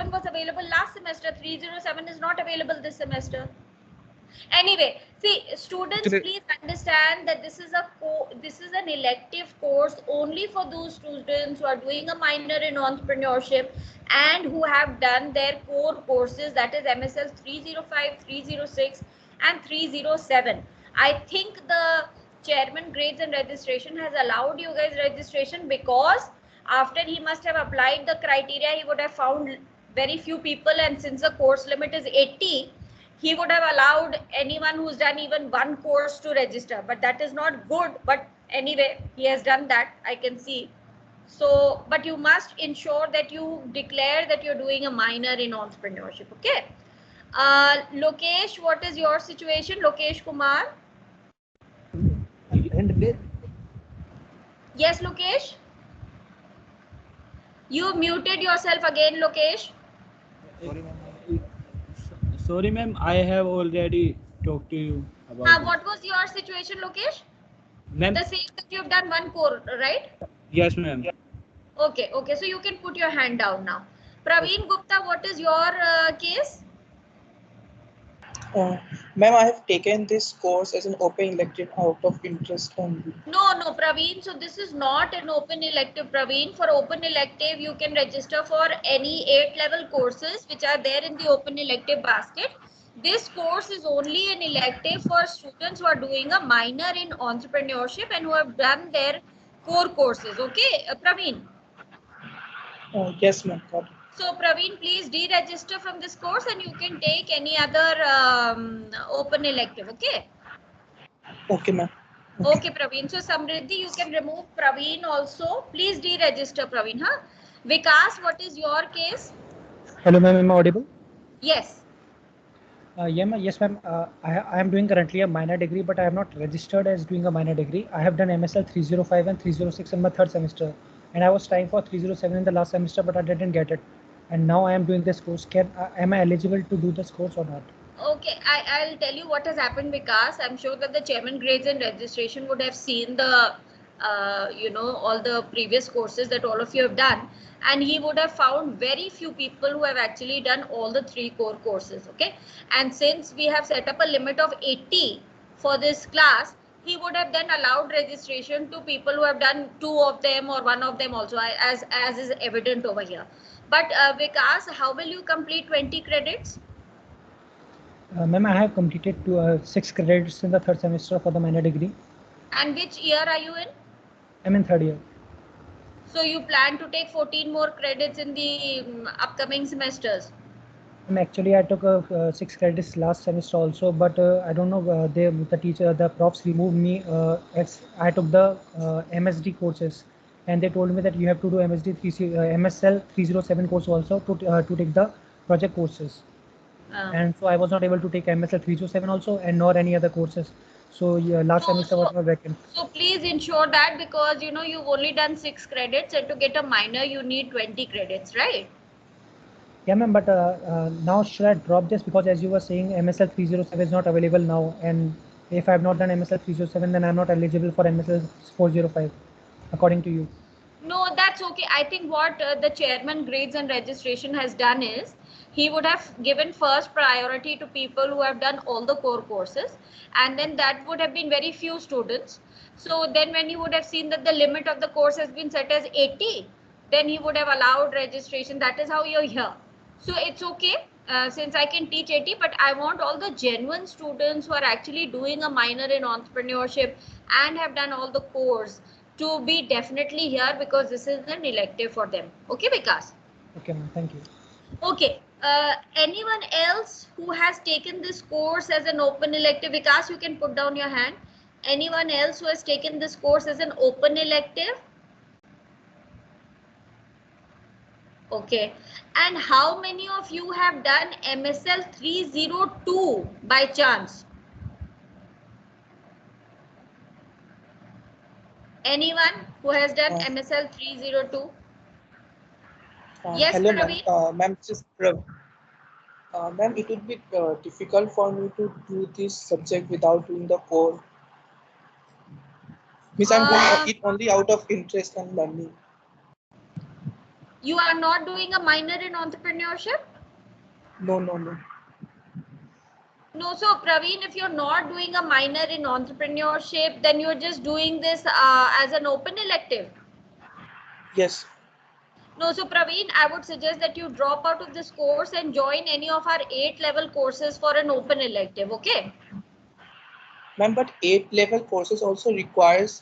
was available last semester. 307 is not available this semester. Anyway, see, students, Actually, please understand that this is an elective course only for those students who are doing a minor in entrepreneurship and who have done their core courses, that is MSL 305, 306 and 307. I think the chairman grades and registration has allowed you guys registration because after he must have applied the criteria, he would have found very few people, and since the course limit is 80, he would have allowed anyone who's done even one course to register, but that is not good. But anyway, he has done that, I can see. So, but you must ensure that you declare that you're doing a minor in entrepreneurship. Okay. Lokesh, what is your situation? Lokesh Kumar. Yes, Lokesh. You muted yourself again, Lokesh. Sorry, ma'am. I have already talked to you about it. What was your situation, Lokesh? Ma'am. The same that you've done one core, right? Yes, ma'am. Okay, okay. So you can put your hand down now. Praveen Gupta, what is your case? Ma'am, I have taken this course as an open elective out of interest only. No, Praveen. So this is not an open elective, Praveen. For open elective, you can register for any 8-level courses which are there in the open elective basket. This course is only an elective for students who are doing a minor in entrepreneurship and who have done their core courses. Okay, Praveen. Yes, ma'am. So Praveen, please deregister from this course and you can take any other open elective. Okay. Okay, ma'am. Okay, Praveen. So Samriddhi, you can remove Praveen also. Please deregister Praveen. Huh? Vikas, what is your case? Hello, ma'am. Am I audible? Yes. Yes, ma'am. I am doing currently a minor degree, but I have not registered as doing a minor degree. I have done MSL 305 and 306 in my third semester, and I was trying for 307 in the last semester, but I didn't get it. And now I am doing this course. Am I eligible to do this course or not? Okay, I'll tell you what has happened, Vikas. I'm sure that the chairman grades and registration would have seen the, all the previous courses that all of you have done. And he would have found very few people who have actually done all the 3 core courses. Okay. And since we have set up a limit of 80 for this class, he would have then allowed registration to people who have done 2 of them or 1 of them also, as is evident over here. But Vikas, how will you complete 20 credits? Ma'am, I have completed 6 credits in the third semester for the minor degree. And which year are you in? I'm in third year. So you plan to take 14 more credits in the upcoming semesters? Actually, I took 6 credits last semester also, but I don't know, the profs removed me as I took the MSD courses, and they told me that you have to do MSL 307 course also to take the project courses. And so I was not able to take MSL 307 also, and nor any other courses. So last semester was not vacant. So please ensure that, because you've only done 6 credits, and to get a minor you need 20 credits, right? Yeah, ma'am, but now should I drop this, because as you were saying, MSL 307 is not available now, and if I have not done MSL 307, then I'm not eligible for MSL 405, according to you. No, that's okay. I think what the chairman grades and registration has done is, he would have given first priority to people who have done all the core courses, and then that would have been very few students. So then when he would have seen that the limit of the course has been set as 80, then he would have allowed registration. That is how you're here. So it's okay, since I can teach 80, but I want all the genuine students who are actually doing a minor in entrepreneurship and have done all the course to be definitely here, because this is an elective for them. Okay, Vikas? Okay, ma'am, thank you. Okay, anyone else who has taken this course as an open elective? Vikas, you can put down your hand. Anyone else who has taken this course as an open elective? Okay, and how many of you have done MSL 302 by chance? Anyone who has done MSL 302? Yes, hello, Praveen? ma'am. Ma'am, it would be difficult for me to do this subject without doing the core. Means I'm doing it only out of interest and learning. You are not doing a minor in entrepreneurship? No, no, no. No, so Praveen, if you're not doing a minor in entrepreneurship, then you're just doing this as an open elective. Yes. No, so Praveen, I would suggest that you drop out of this course and join any of our 8-level courses for an open elective, okay? Ma'am, but 8-level courses also requires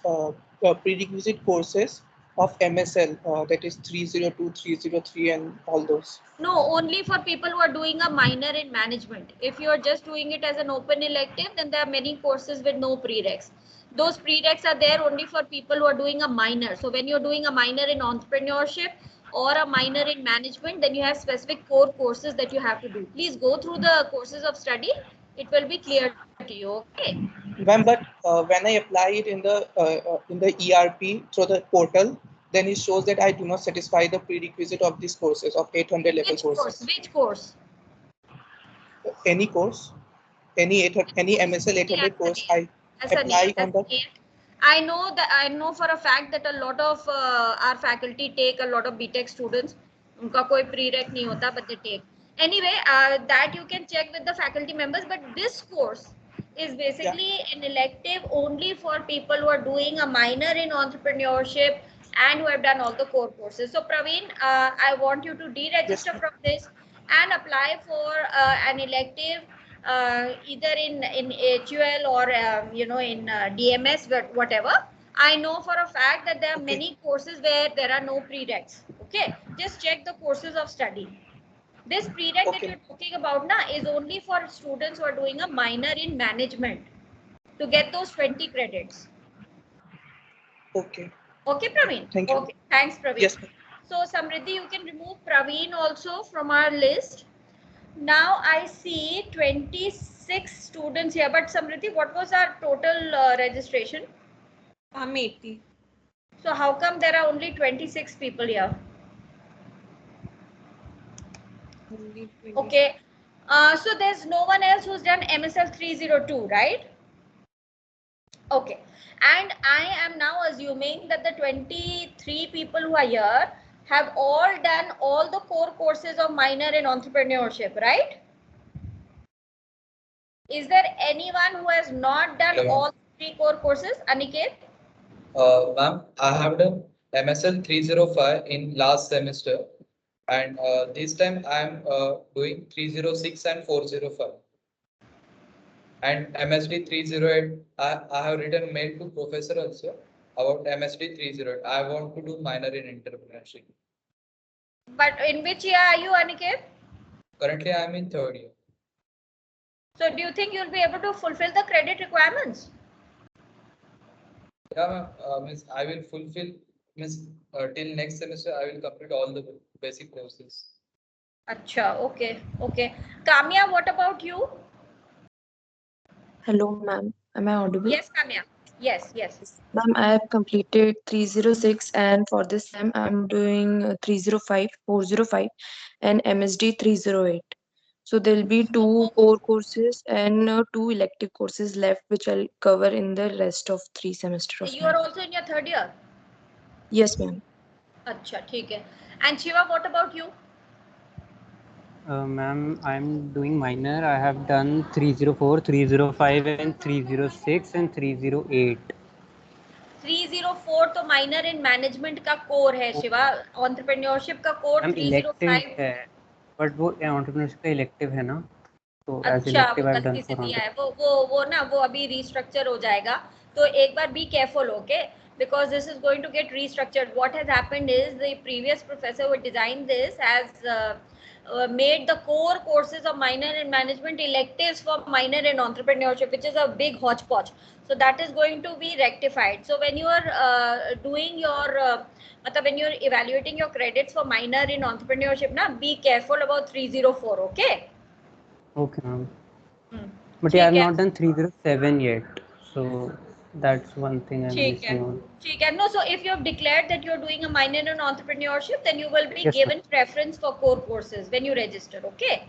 prerequisite courses of MSL, that is 302, 303 and all those. No, only for people who are doing a minor in management. If you are just doing it as an open elective, then there are many courses with no prereqs. Those prereqs are there only for people who are doing a minor. So when you're doing a minor in entrepreneurship or a minor in management, then you have specific core courses that you have to do. Please go through the courses of study. It will be clear to you, okay? Ma'am, but when I apply it in the ERP through the portal, then it shows that I do not satisfy the prerequisite of these courses of 800 level Which course? courses. Which course? Any course, any MSL 800 course, I apply on the. I know for a fact that a lot of our faculty take a lot of BTech students. उनका कोई prereq नहीं होता, but they take. Anyway, that you can check with the faculty members. But this course is basically an elective only for people who are doing a minor in entrepreneurship and who have done all the core courses. So Praveen, I want you to deregister from this and apply for an elective either in HUL or in DMS, whatever. I know for a fact that there are many courses where there are no prereqs. Okay, just check the courses of study. This prereq that you're talking about now is only for students who are doing a minor in management to get those 20 credits. Okay. Okay, Praveen. Thank you. Okay, thanks, Praveen. Yes. So Samriddhi, you can remove Praveen also from our list. Now I see 26 students here, but Samriddhi, what was our total registration? 80. So how come there are only 26 people here? Only 20. Okay. So there's no one else who's done MSL 302, right? Okay. And I am now assuming that the 23 people who are here have all done all the core courses of minor in entrepreneurship, right? Is there anyone who has not done all 3 core courses? Aniket? Ma'am, I have done MSL 305 in last semester, and this time I am doing 306 and 405. And MSD 308, I have written mail to professor also about MSD 308. I want to do minor in entrepreneurship. But in which year are you, Aniket? Currently, I am in third year. So do you think you'll be able to fulfill the credit requirements? Yeah, miss, I will fulfill, miss, till next semester, I will complete all the basic courses. Acha, okay, okay. Kamya, what about you? Hello, ma'am. Am I audible? Yes, Kamya. Yes, yes. Ma'am, I have completed 306 and for this time I'm doing 305, 405 and MSD 308. So there'll be 2 core courses and 2 elective courses left which I'll cover in the rest of 3 semesters of You are also in your third year? Yes, ma'am. Acha, theek hai. And Shiva, what about you? Ma'am, I'm doing minor. I have done 304, 305 and 306 and 308. 304 तो minor in management का core है Shiva, entrepreneurship का core 305 है, but वो entrepreneurship का elective है ना, तो as अच्छा, elective वो I've done गलती से for दिया है, वो ना वो अभी restructure हो जाएगा, तो एक बार be careful, okay, because this is going to get restructured. What has happened is the previous professor who designed this has made the core courses of minor in management electives for minor in entrepreneurship, which is a big hodgepodge. So that is going to be rectified. So when you are doing your when you're evaluating your credits for minor in entrepreneurship, na, be careful about 304, okay? Okay, ma'am. But yeah, I've not done 307 yet, so that's one thing I'm missing on. No, so if you have declared that you're doing a minor in entrepreneurship, then you will be Yes, given preference for core courses when you register, okay?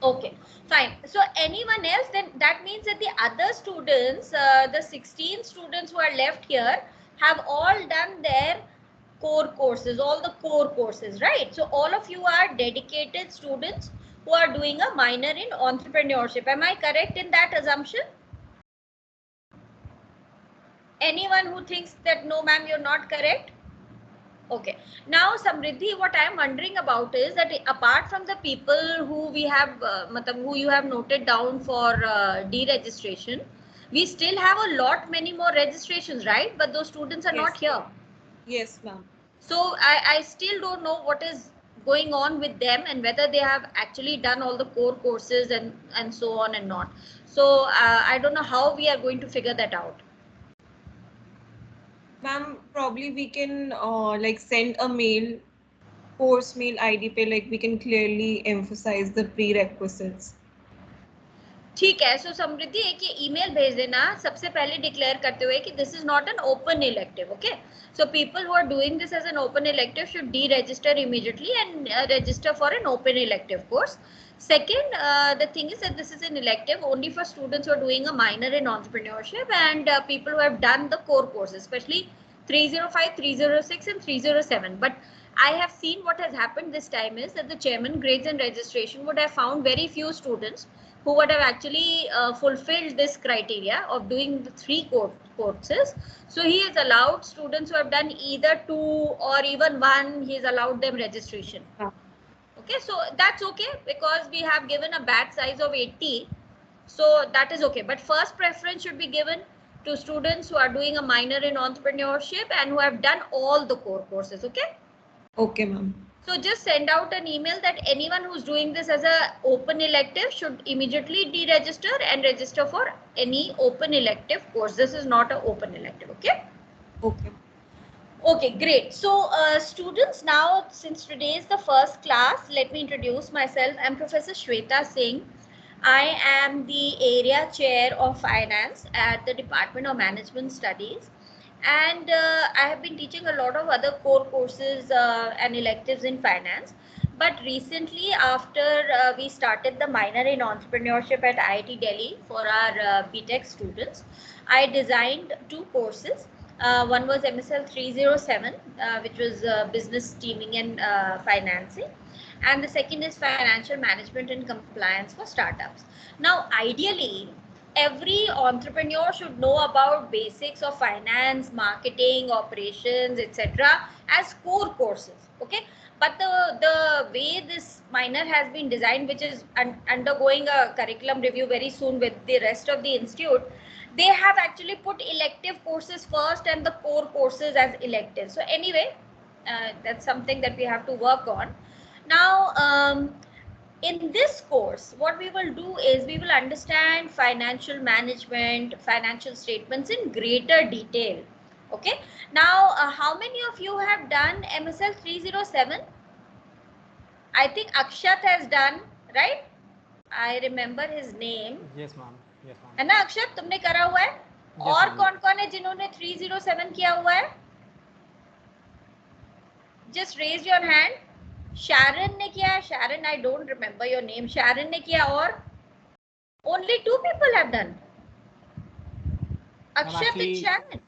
Okay, fine. So anyone else, then that means that the other students, the 16 students who are left here, have all done their core courses, all the core courses, right? So all of you are dedicated students who are doing a minor in entrepreneurship. Am I correct in that assumption? Anyone who thinks that no ma'am, you're not correct? Okay. Now, Samriddhi, what I am wondering about is that apart from the people who we have, who you have noted down for deregistration, we still have a lot many more registrations, right? But those students are not here. Yes, ma'am. So I still don't know what is going on with them and whether they have actually done all the core courses and so on and not. So I don't know how we are going to figure that out. Ma'am, probably we can like send a mail, course mail ID पे, like we can clearly emphasize the prerequisites. ठीक है. सो समृद्धि एक ये email भेज देना सबसे पहले declare करते हुए कि this is not an open elective. Okay, so people who are doing this as an open elective should deregister immediately and register for an open elective course. Second, the thing is that this is an elective only for students who are doing a minor in entrepreneurship and people who have done the core courses, especially 305, 306 and 307. But I have seen what has happened this time is that the chairman grades and registration would have found very few students who would have actually fulfilled this criteria of doing the 3 courses. So he has allowed students who have done either 2 or even 1, he has allowed them registration. Okay, so that's okay because we have given a batch size of 80. So that is okay. But first preference should be given to students who are doing a minor in entrepreneurship and who have done all the core courses. Okay. Okay, ma'am. So just send out an email that anyone who's doing this as a open elective should immediately deregister and register for any open elective course. This is not an open elective. Okay. Okay. Okay, great. So students, now since today is the first class, let me introduce myself. I'm Professor Shweta Singh. I am the area chair of finance at the Department of Management Studies. And I have been teaching a lot of other core courses and electives in finance. But recently, after we started the minor in entrepreneurship at IIT Delhi for our BTech students, I designed 2 courses. One was MSL 307, which was business teaming and financing. And the second is financial management and compliance for startups. Now, ideally, every entrepreneur should know about basics of finance, marketing, operations, etc. as core courses. Okay, but the way this minor has been designed, which is undergoing a curriculum review very soon with the rest of the institute, they have actually put elective courses first and the core courses as electives. So anyway, that's something that we have to work on. Now, in this course, what we will do is we will understand financial management, financial statements in greater detail. Okay. Now, how many of you have done MSL 307? I think Akshat has done, right? I remember his name. Yes, ma'am. Yes, ma'am. है ना अक्षत, तुमने करा हुआ है? और कौन कौन है जिन्होंने 307 किया हुआ है? Just raise your hand. Sharon ने किया है. Sharon, I don't remember your name. Sharon ने किया और only 2 people have done. Akshat and Sharon.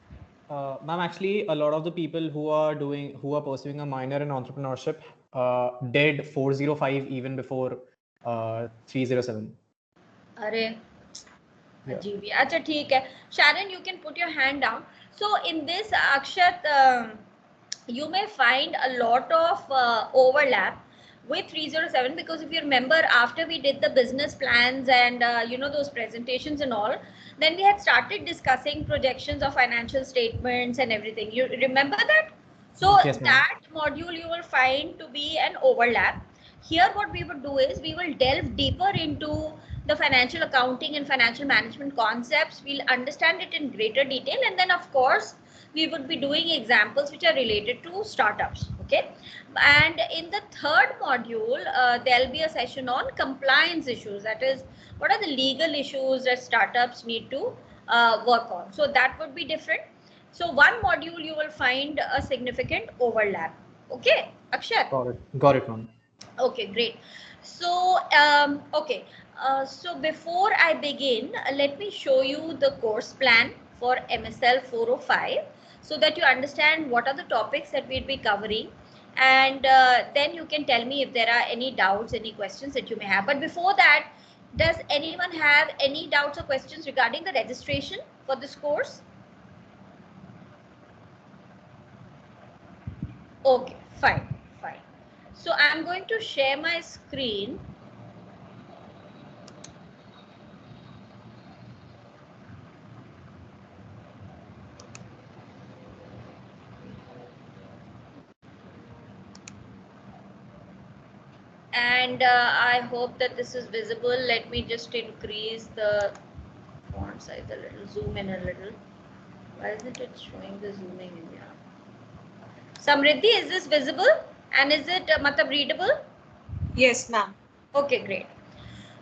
Ma'am, actually, a lot of the people who are pursuing a minor in entrepreneurship did 405 even before 307. अरे अजीब. अच्छा ठीक है. Sharon, you can put your hand down. So in this, Akshat, you may find a lot of overlap with 307 because if you remember, after we did the business plans and you know, those presentations and all, then we had started discussing projections of financial statements and everything. You remember that? So yes, that module you will find to be an overlap. Here what we would do is we will delve deeper into the financial accounting and financial management concepts. We'll understand it in greater detail, and then of course we would be doing examples which are related to startups. Okay, and in the third module there'll be a session on compliance issues, that is, what are the legal issues that startups need to work on. So that would be different. So one module you will find a significant overlap. Okay, Akshat? Got it, ma'am. Okay, great. So okay, so before I begin, let me show you the course plan for MSL 405. so that you understand what are the topics that we'll be covering, and then you can tell me if there are any doubts, any questions that you may have. But before that, does anyone have any doubts or questions regarding the registration for this course? Okay, fine. So I'm going to share my screen. And I hope that this is visible. Let me just increase the font size a little, zoom in a little. Why isn't it showing the zooming in here? Samriddhi, is this visible and is it readable? Yes, ma'am. Okay, great.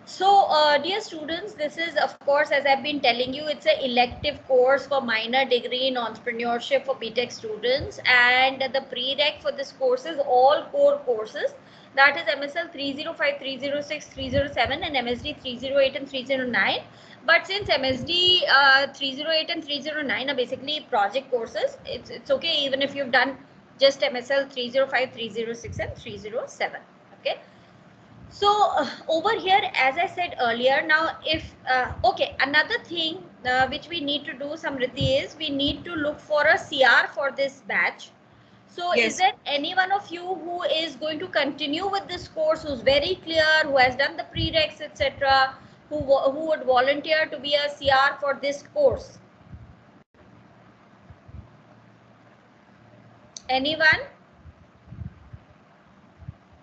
So, dear students, this is, of course, as I've been telling you, it's an elective course for minor degree in entrepreneurship for BTech students, and the prereq for this course is all core courses. That is MSL 305, 306, 307, and MSD 308 and 309. But since MSD 308 and 309 are basically project courses, it's okay even if you've done just MSL 305, 306, and 307. Okay. So over here, as I said earlier, now if okay, another thing which we need to do, Samriddhi, is we need to look for a CR for this batch. So Yes. Is there any one of you who is going to continue with this course, who's very clear, who has done the prereqs, etc., who would volunteer to be a CR for this course? Anyone?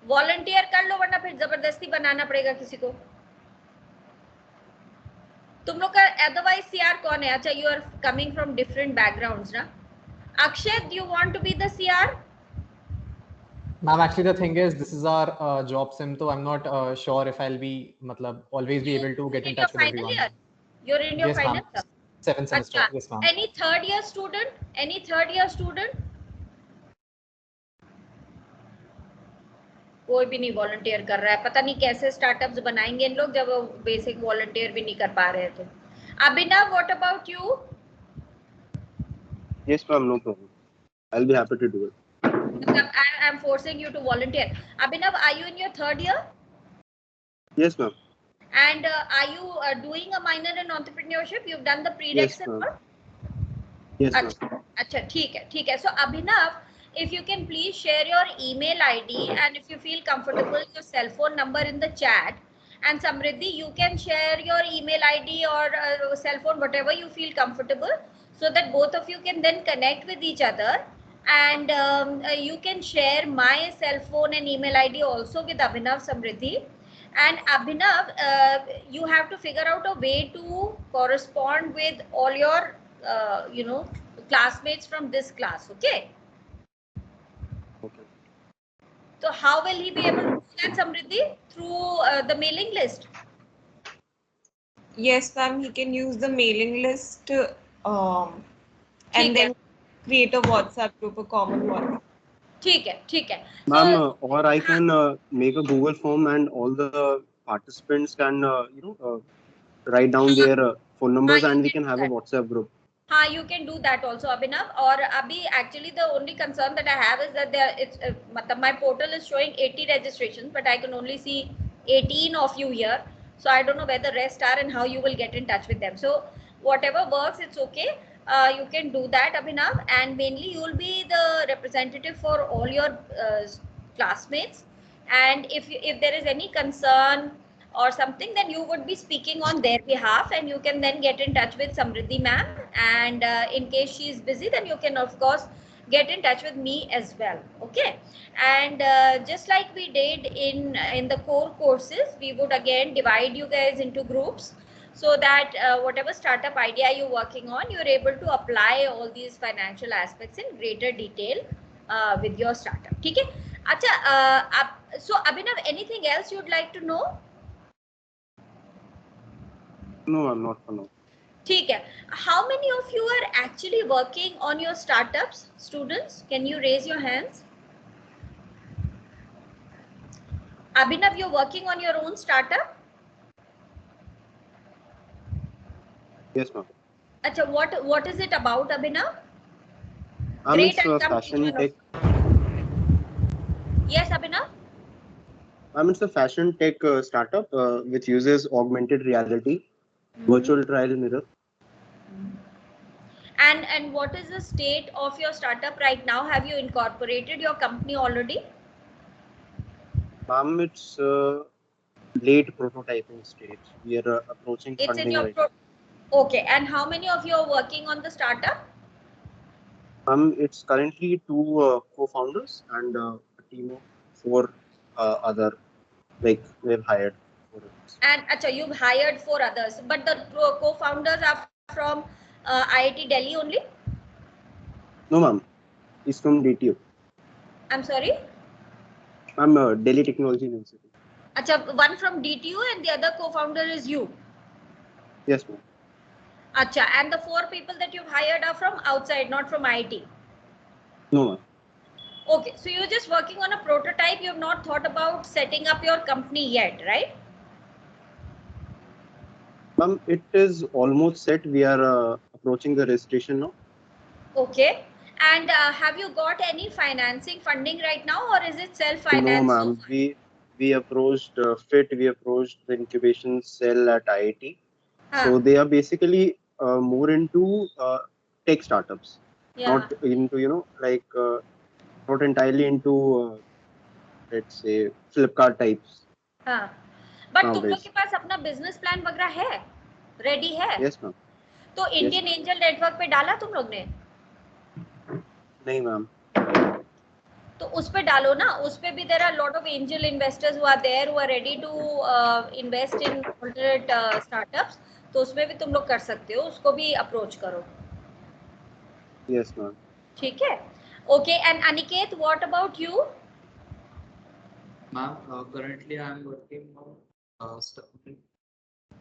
Volunteer कर लो, वरना फिर जबरदस्ती बनाना पड़ेगा किसी को. तुम लोग का अदरवाइज सीआर कौन है? अच्छा, you are coming from different backgrounds ना. Akshay, do you want to be the CR? Ma'am, actually the thing is, this is our job sim, so I'm not sure if I'll be always be able to get in touch with everyone. Year? You're in your yes, final year? 7th semester. Achha. Yes, ma'am. Any third year student? Any third year student? कोई भी नहीं volunteer कर रहा है. पता नहीं कैसे startups बनाएंगे इन लोग जब बेसिक वॉलंटियर भी नहीं कर पा रहे हैं. तो Abhinav, what about you? Yes, ma'am, no problem. I'll be happy to do it. I'm forcing you to volunteer. Abhinav, are you in your third year? Yes, ma'am. And are you doing a minor in entrepreneurship? You've done the prereqs and all? Yes, ma'am. अच्छा, ठीक है. So Abhinav, if you can please share your email ID, and if you feel comfortable, your cell phone number in the chat. And Samriddhi, you can share your email ID or cell phone, whatever you feel comfortable, so that both of you can then connect with each other. And you can share my cell phone and email ID also with Abhinav, Samriddhi. And Abhinav, you have to figure out a way to correspond with all your, classmates from this class. Okay. Okay. So how will he be able to do that, Samriddhi? Through the mailing list? Yes, ma'am. He can use the mailing list and then create a WhatsApp group, a common WhatsApp. ठीक है. Ma'am, or I can make a Google form and all the participants can, write down their phone numbers and we can have a WhatsApp group. You can do that also, Abhinav. Or Abhi, actually the only concern that I have is that my portal is showing 80 registrations, but I can only see 18 of you here. So I don't know where the rest are and how you will get in touch with them. So whatever works, it's okay. You can do that, Abhinav, and mainly you will be the representative for all your classmates. And if there is any concern or something, then you would be speaking on their behalf, and you can then get in touch with Samriddhi ma'am. And in case she is busy, then you can of course get in touch with me as well. Okay. And just like we did in the core courses, we would again divide you guys into groups, so that whatever startup idea you're working on, you're able to apply all these financial aspects in greater detail with your startup. Okay. So Abhinav, anything else you'd like to know? No, I'm not for now. ठीक है. How many of you are actually working on your startups, students? Can you raise your hands? Abhinav, you're working on your own startup? Yes, ma'am. Acha, what is it about, Abhinav? Great, It's and a come each fashion one tech. Yes, Abhinav? It's a fashion tech startup which uses augmented reality, Mm-hmm. virtual trial mirror. And what is the state of your startup right now? Have you incorporated your company already? It's late prototyping stage. We are approaching It's in funding your right now. Okay, and how many of you are working on the startup? It's currently two co-founders and a team of four other, like we've hired four others. And acha, you've hired 4 others, but the co-founders are from IIT Delhi only? No, ma'am. He's from DTU. I'm sorry? Delhi Technology University. Acha, one from DTU and the other co-founder is you? Yes, ma'am. Acha, and the 4 people that you've hired are from outside, not from IIT? No, ma'am. Okay, so you're just working on a prototype. You've not thought about setting up your company yet, right? It is almost set. We are approaching the registration now. Okay. And have you got any financing funding right now, or is it self-financed? No, ma'am. We approached FIT. We approached the incubation cell at IIT. So they are basically more into tech startups, not into not entirely into let's say Flipkart types. हाँ. But तुम लोग nowadays. के पास अपना business plan वगैरह है, ready है? Yes, ma'am. तो Indian angel network पे डाला तुम लोग ने? नहीं मैम. तो उस पे डालो ना, उस पे भी there are lot of angel investors who are there who are ready to invest in alternate startups. तो उसमें भी तुम लोग कर सकते हो, उसको भी अप्रोच करो. Yes, ma'am. ठीक है? Okay, and Aniket, what about you? Ma'am, currently I am working on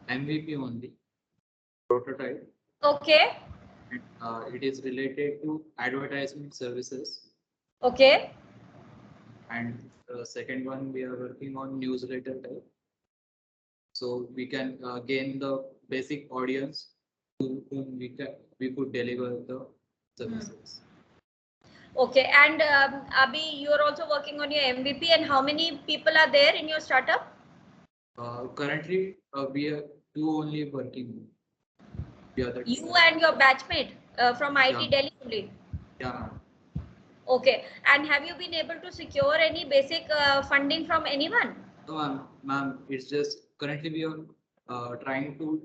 MVP only, prototype. Okay. And, it is related to advertisement services. Okay. And the second one, we are working on newsletter type. So we can gain the basic audience to whom we could deliver the services. Okay, and Abhi, you are also working on your MVP, and how many people are there in your startup? Currently, we are two only working. You and your batchmate from IIT Delhi only? Yeah. Okay, and have you been able to secure any basic funding from anyone? No, ma'am, it's just currently we are trying to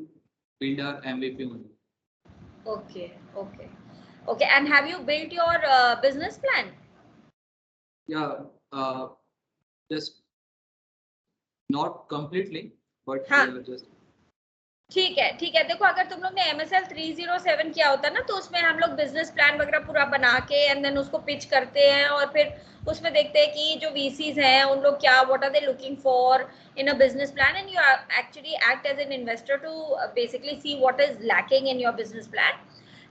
build our MVP only. Okay, okay. Okay, and have you built your business plan? Yeah, just not completely, but just. ठीक है. देखो, अगर तुम लोग ने MSL 307 किया होता ना, तो उसमें हम लोग बिजनेस प्लान वगैरह पूरा बना के एंड देन उसको पिच करते हैं और फिर उसमें देखते हैं कि जो VCs हैं उन लोग क्या, what are they looking for in a business plan, and you actually act as an investor to basically see what is lacking in your business plan.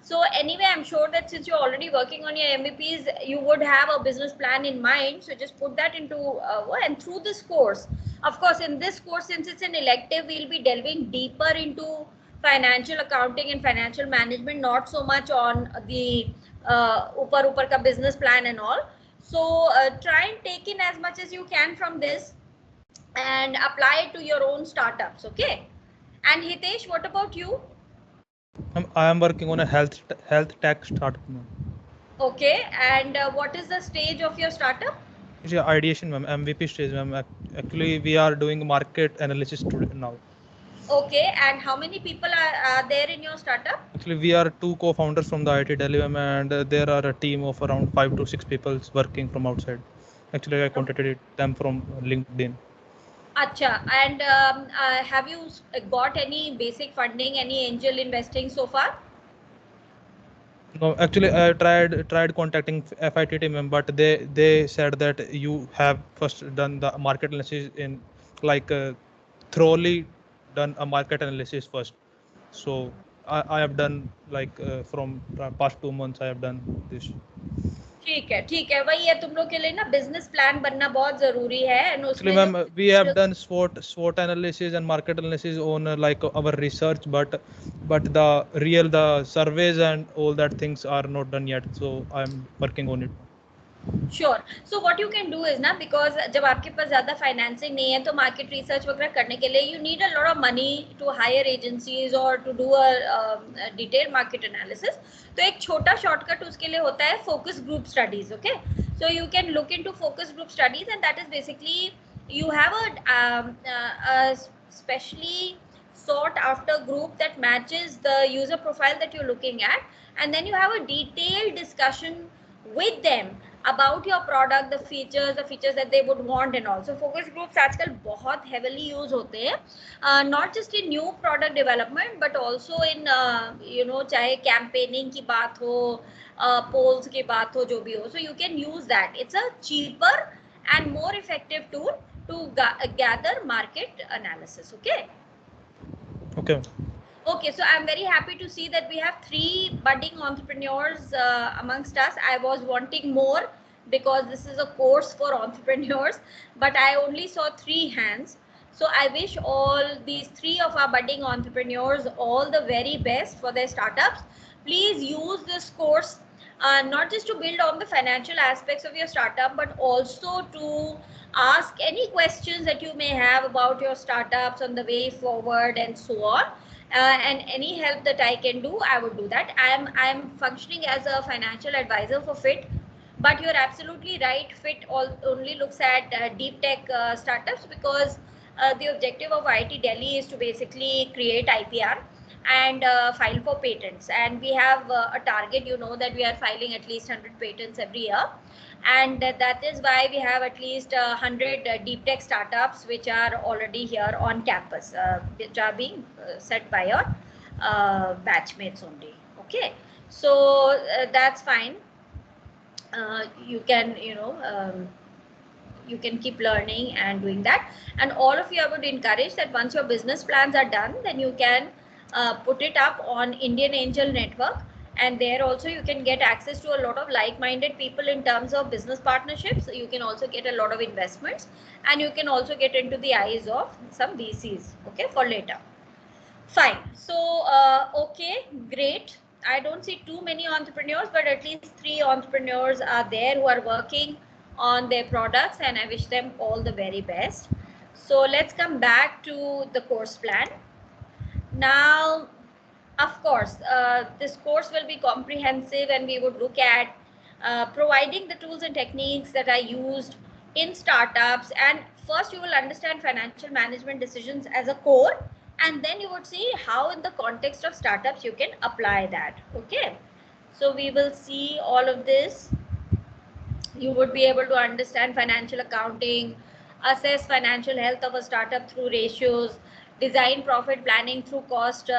So anyway, I'm sure that since you're already working on your MVPs, you would have a business plan in mind. So just put that into and through this course. Of course, in this course, since it's an elective, we'll be delving deeper into financial accounting and financial management, not so much on the upar ka business plan and all. So try and take in as much as you can from this and apply it to your own startups. Okay. And Hitesh, what about you? I am working on a health tech startup now. Okay, and what is the stage of your startup? Yeah, ideation, ma'am. MVP stage, ma'am. Actually, we are doing market analysis today now. Okay, and how many people are there in your startup? Actually, we are two co-founders from the IIT Delhi, ma'am, and there are a team of around 5 to 6 people working from outside. Actually, I contacted them from LinkedIn. Acha, and have you got any basic funding, any angel investing so far? No, actually, I tried contacting FIT team, but they said that you have first done the market analysis in thoroughly done a market analysis first. So I have done from past 2 months I have done this. ठीक है वही है तुम लोग के लिए ना business plan बनना बहुत जरूरी है and Actually, उसमें ma'am, we have done SWOT analysis and market analysis on like our research, but the surveys and all that things are not done yet. So I'm working on it. Sure so what you can do is ना because जब आपके पास ज्यादा financing नहीं है तो market research वगैरह करने के लिए you need a lot of money to hire agencies और to do a detail market analysis तो एक छोटा शॉर्टकट उसके लिए होता है focus group studies okay so you can look into focus group studies and that is basically you have a specially sought after group that matches the user profile that you're looking at and then you have a detailed discussion with them about your product, the features that they would want and all. So focus groups आजकल बहुत heavily use होते हैं not just in new product development but also in you know चाहे campaigning की बात हो polls की बात हो जो भी हो so you can use that. It's a cheaper and more effective tool to gather market analysis. Okay. Okay, so I'm very happy to see that we have 3 budding entrepreneurs amongst us. I was wanting more because this is a course for entrepreneurs, but I only saw 3 hands. So I wish all these 3 of our budding entrepreneurs all the very best for their startups. Please use this course not just to build on the financial aspects of your startup, but also to ask any questions that you may have about your startups on the way forward and so on. And any help that I can do, I would do that. I'm functioning as a financial advisor for FIT, but you're absolutely right. FIT only looks at deep tech startups because the objective of IIT Delhi is to basically create IPR and file for patents. And we have a target, you know, that we are filing at least 100 patents every year. And that is why we have at least 100 deep tech startups which are already here on campus, which are being set by your batchmates only. Okay, so that's fine. You can, you know, you can keep learning and doing that. And all of you, I would encourage that once your business plans are done, then you can put it up on Indian Angel Network. And there also you can get access to a lot of like-minded people in terms of business partnerships. You can also get a lot of investments and you can also get into the eyes of some VCs, okay, for later. Fine. So, okay, great. I don't see too many entrepreneurs, but at least 3 entrepreneurs are there who are working on their products and I wish them all the very best. So let's come back to the course plan. Now, of course, this course will be comprehensive and we would look at providing the tools and techniques that are used in startups. And first you will understand financial management decisions as a core, and then you would see how in the context of startups you can apply that. Okay, so we will see all of this. You would be able to understand financial accounting, assess financial health of a startup through ratios, design profit planning through cost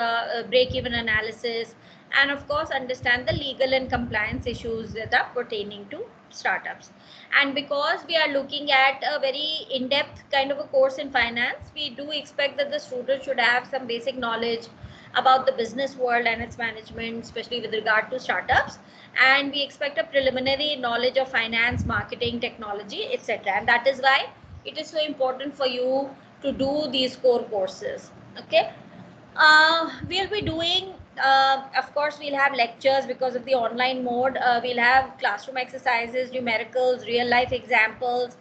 break-even analysis, and of course understand the legal and compliance issues that are pertaining to startups. And because we are looking at a very in-depth kind of a course in finance, we do expect that the student should have some basic knowledge about the business world and its management, especially with regard to startups. And we expect a preliminary knowledge of finance, marketing, technology, etc. And that is why it is so important for you to do these core courses. Okay, we'll be doing of course we'll have lectures because of the online mode. We'll have classroom exercises, numericals, real life examples,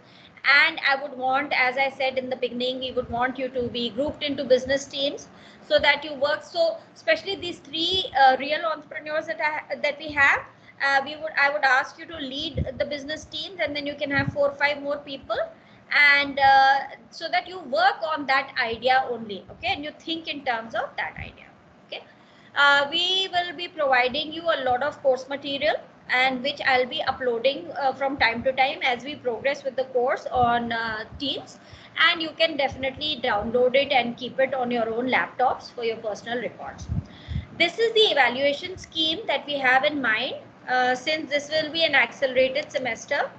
and I would want, as I said in the beginning, we would want you to be grouped into business teams so that you work. So especially these 3 real entrepreneurs that we have, I would ask you to lead the business teams, and then you can have 4 or 5 more people, and so that you work on that idea only. Okay, and you think in terms of that idea. Okay, we will be providing you a lot of course material, and which I'll be uploading from time to time as we progress with the course on Teams, and you can definitely download it and keep it on your own laptops for your personal records. This is the evaluation scheme that we have in mind. Since this will be an accelerated semester,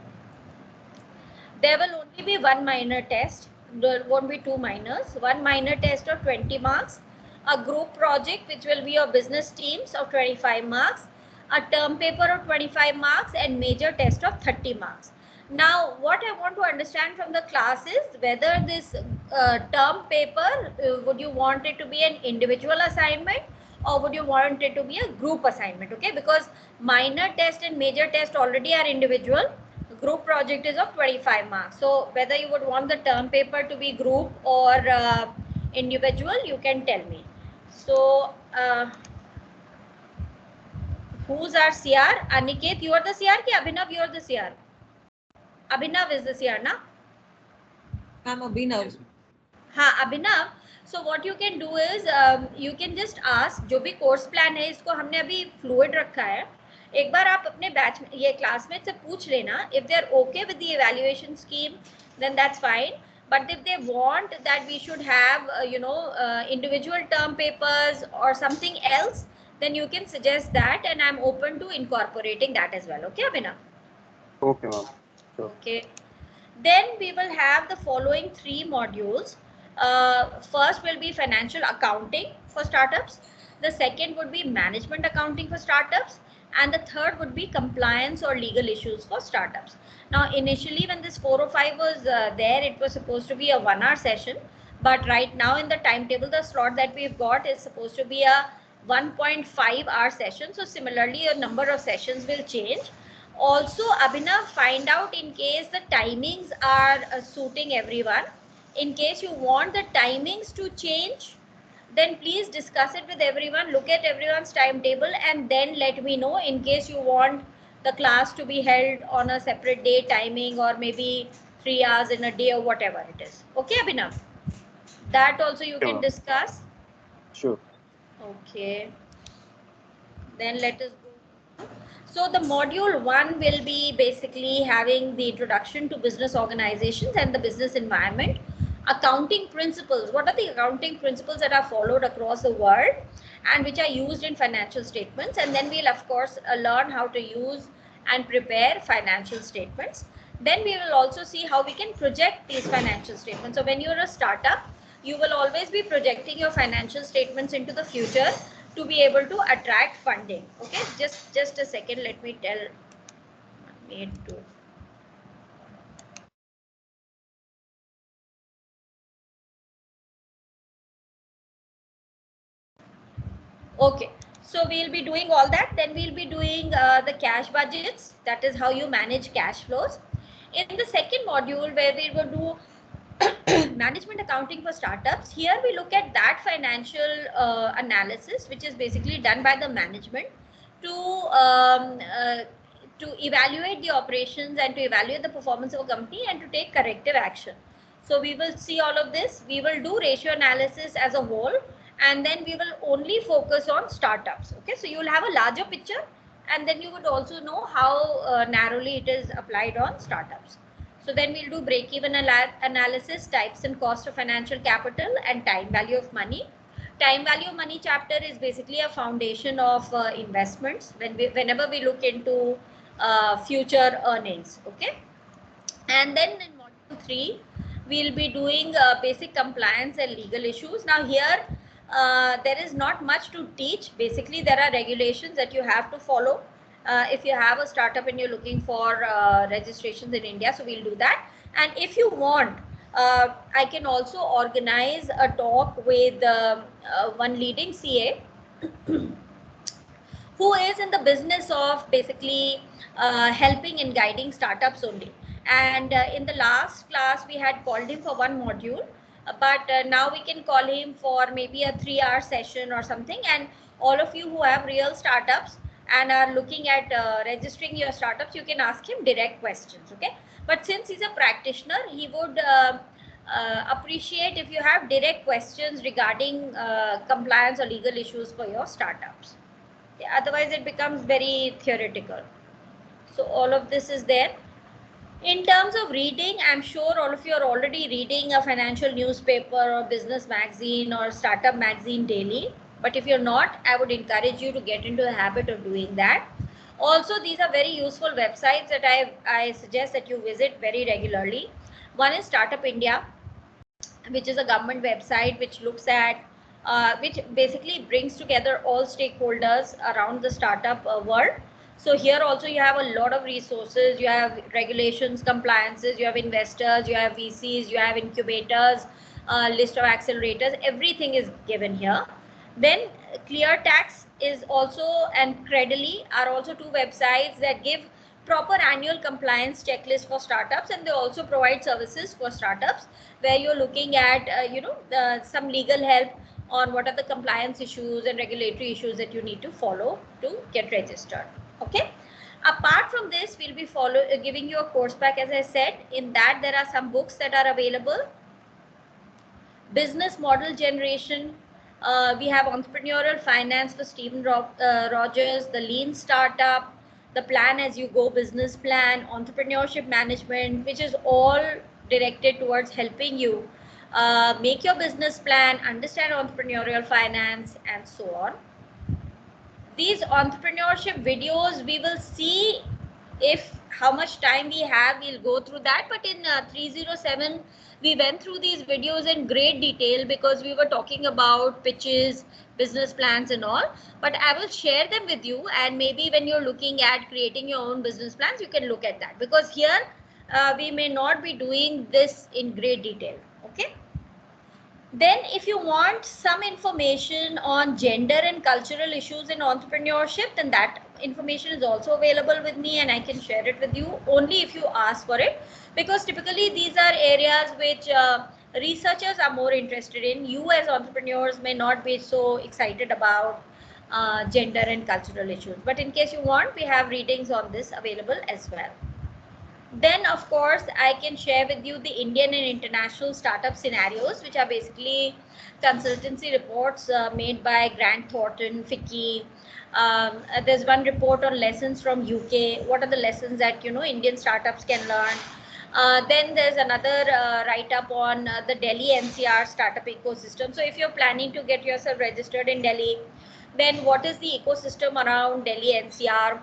there will only be 1 minor test. There won't be 2 minors. 1 minor test of 20 marks, a group project which will be your business teams of 25 marks, a term paper of 25 marks and major test of 30 marks. Now, what I want to understand from the class is whether this term paper, would you want it to be an individual assignment or would you want it to be a group assignment? Okay, because minor test and major test already are individual. Group project is of 25 marks. So whether you would want the term paper to be group or individual, you can tell me. So who's our CR? Aniket, you are the CR ki Abhinav, you are the CR? Abhinav is the CR, na? I'm Abhinav. हाँ अभिनव. So what you can do is you can just ask, जो भी course plan है इसको हमने अभी fluid रखा है, एक बार आप अपने बैच में ये क्लासमेट से पूछ लेना. If they are okay with the evaluation scheme, then that's fine. But if they want that we should have individual term papers or something else, then you can suggest that, and I'm open to incorporating that as well. Okay, Abhinav? Okay, ma'am. Sure. Okay. Then we will have the following 3 modules. First will be financial accounting for startups. The second would be management accounting for startups. And the third would be compliance or legal issues for startups. Now, initially when this 405 was there, it was supposed to be a 1-hour session. But right now in the timetable, the slot that we've got is supposed to be a 1.5-hour session. So similarly, a number of sessions will change. Also, Abhinav, find out in case the timings are suiting everyone. In case you want the timings to change, then please discuss it with everyone, look at everyone's timetable, and then let me know in case you want the class to be held on a separate day timing, or maybe 3 hours in a day, or whatever it is. Okay, Abhinav? That also you can discuss. Sure. Okay. Then let us go. So the module 1 will be basically having the introduction to business organizations and the business environment. Accounting principles. What are the accounting principles that are followed across the world and which are used in financial statements? And then we'll of course learn how to use and prepare financial statements. Then we will also see how we can project these financial statements. So when you're a startup, you will always be projecting your financial statements into the future to be able to attract funding. Okay, just a second, let me tell me to. Okay, so we'll be doing all that. Then we'll be doing the cash budgets. That is how you manage cash flows. In the second module, where we will do management accounting for startups, here we look at that financial analysis, which is basically done by the management to evaluate the operations and to evaluate the performance of a company and to take corrective action. So we will see all of this. We will do ratio analysis as a whole, and then we will only focus on startups. Okay, so you will have a larger picture, and then you would also know how narrowly it is applied on startups. So then we'll do break-even analysis, types and cost of financial capital, and time value of money. Time value of money chapter is basically a foundation of investments whenever we look into future earnings. Okay, and then in module 3 we'll be doing basic compliance and legal issues. Now here there is not much to teach. Basically there are regulations that you have to follow if you have a startup and you're looking for registrations in India. So we'll do that, and if you want, I can also organize a talk with one leading CA who is in the business of basically helping and guiding startups only. And in the last class, we had called him for one module, but now we can call him for maybe a 3-hour session or something. And all of you who have real startups and are looking at registering your startups, you can ask him direct questions. Okay, but since he's a practitioner, he would appreciate if you have direct questions regarding compliance or legal issues for your startups. Otherwise it becomes very theoretical. So all of this is there. In terms of reading, I'm sure all of you are already reading a financial newspaper or business magazine or startup magazine daily. But if you're not, I would encourage you to get into the habit of doing that. Also, these are very useful websites that I suggest that you visit very regularly. One is Startup India, which is a government website which looks at which basically brings together all stakeholders around the startup world. So here also you have a lot of resources. You have regulations, compliances, you have investors, you have VCs, you have incubators, list of accelerators, everything is given here. Then ClearTax is also, and Credily are also two websites that give proper annual compliance checklist for startups, and they also provide services for startups where you're looking at some legal help on what are the compliance issues and regulatory issues that you need to follow to get registered. Okay. Apart from this, we'll be giving you a course pack, as I said. In that, there are some books that are available. Business model generation. We have entrepreneurial finance for Stephen Rogers, the lean startup, the plan as you go business plan, entrepreneurship management, which is all directed towards helping you make your business plan, understand entrepreneurial finance, and so on. These entrepreneurship videos, we will see if how much time we have, we'll go through that. But in 307, we went through these videos in great detail because we were talking about pitches, business plans and all. But I will share them with you, and maybe when you're looking at creating your own business plans, you can look at that, because here we may not be doing this in great detail. Okay. Then if you want some information on gender and cultural issues in entrepreneurship, then that information is also available with me, and I can share it with you only if you ask for it, because typically these are areas which researchers are more interested in. You as entrepreneurs may not be so excited about gender and cultural issues, but in case you want, we have readings on this available as well. Then, of course, I can share with you the Indian and international startup scenarios, which are basically consultancy reports made by Grant Thornton, FICCI. There's one report on lessons from UK. What are the lessons that Indian startups can learn? Then there's another write-up on the Delhi NCR startup ecosystem. So if you're planning to get yourself registered in Delhi, then what is the ecosystem around Delhi NCR?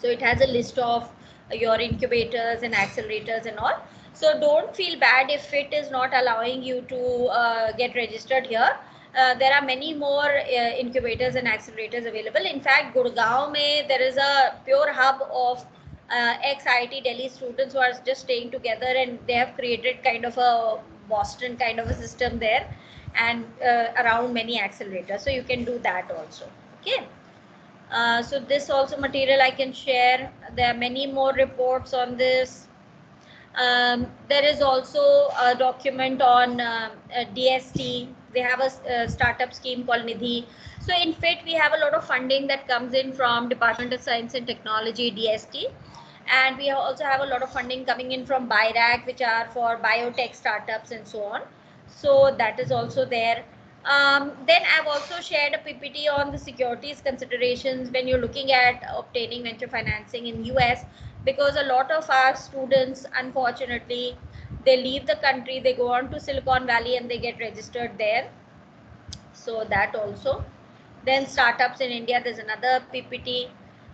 So it has a list of your incubators and accelerators and all. So don't feel bad if it is not allowing you to get registered here. There are many more incubators and accelerators available. In fact, Gurgaon mein there is a pure hub of ex-IIT Delhi students who are just staying together, and they have created kind of a Boston kind of a system there, and around many accelerators. So you can do that also. Okay. So this also material I can share. There are many more reports on this. There is also a document on DST. They have a startup scheme called Nidhi. So in FIT, we have a lot of funding that comes in from Department of Science and Technology, DST. And we also have a lot of funding coming in from BIRAC, which are for biotech startups and so on. So that is also there. Then I've also shared a PPT on the securities considerations when you're looking at obtaining venture financing in US, because a lot of our students, unfortunately, they leave the country, they go on to Silicon Valley and they get registered there. So that also. Then startups in India, there's another PPT.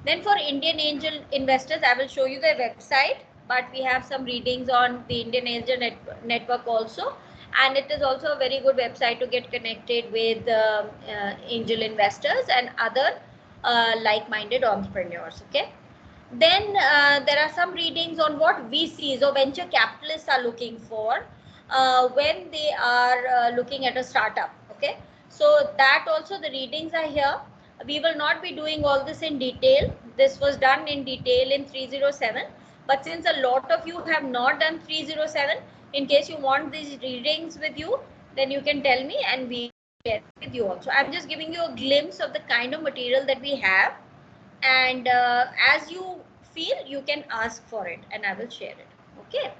Then for Indian angel investors, I will show you the website, but we have some readings on the Indian Angel Network also. And it is also a very good website to get connected with angel investors and other like-minded entrepreneurs. Okay. Then there are some readings on what VCs or venture capitalists are looking for when they are looking at a startup. Okay. So that also the readings are here. We will not be doing all this in detail. This was done in detail in 307. But since a lot of you have not done 307, in case you want these readings with you, then you can tell me and we share it with you also. I'm just giving you a glimpse of the kind of material that we have. And as you feel, you can ask for it and I will share it. Okay.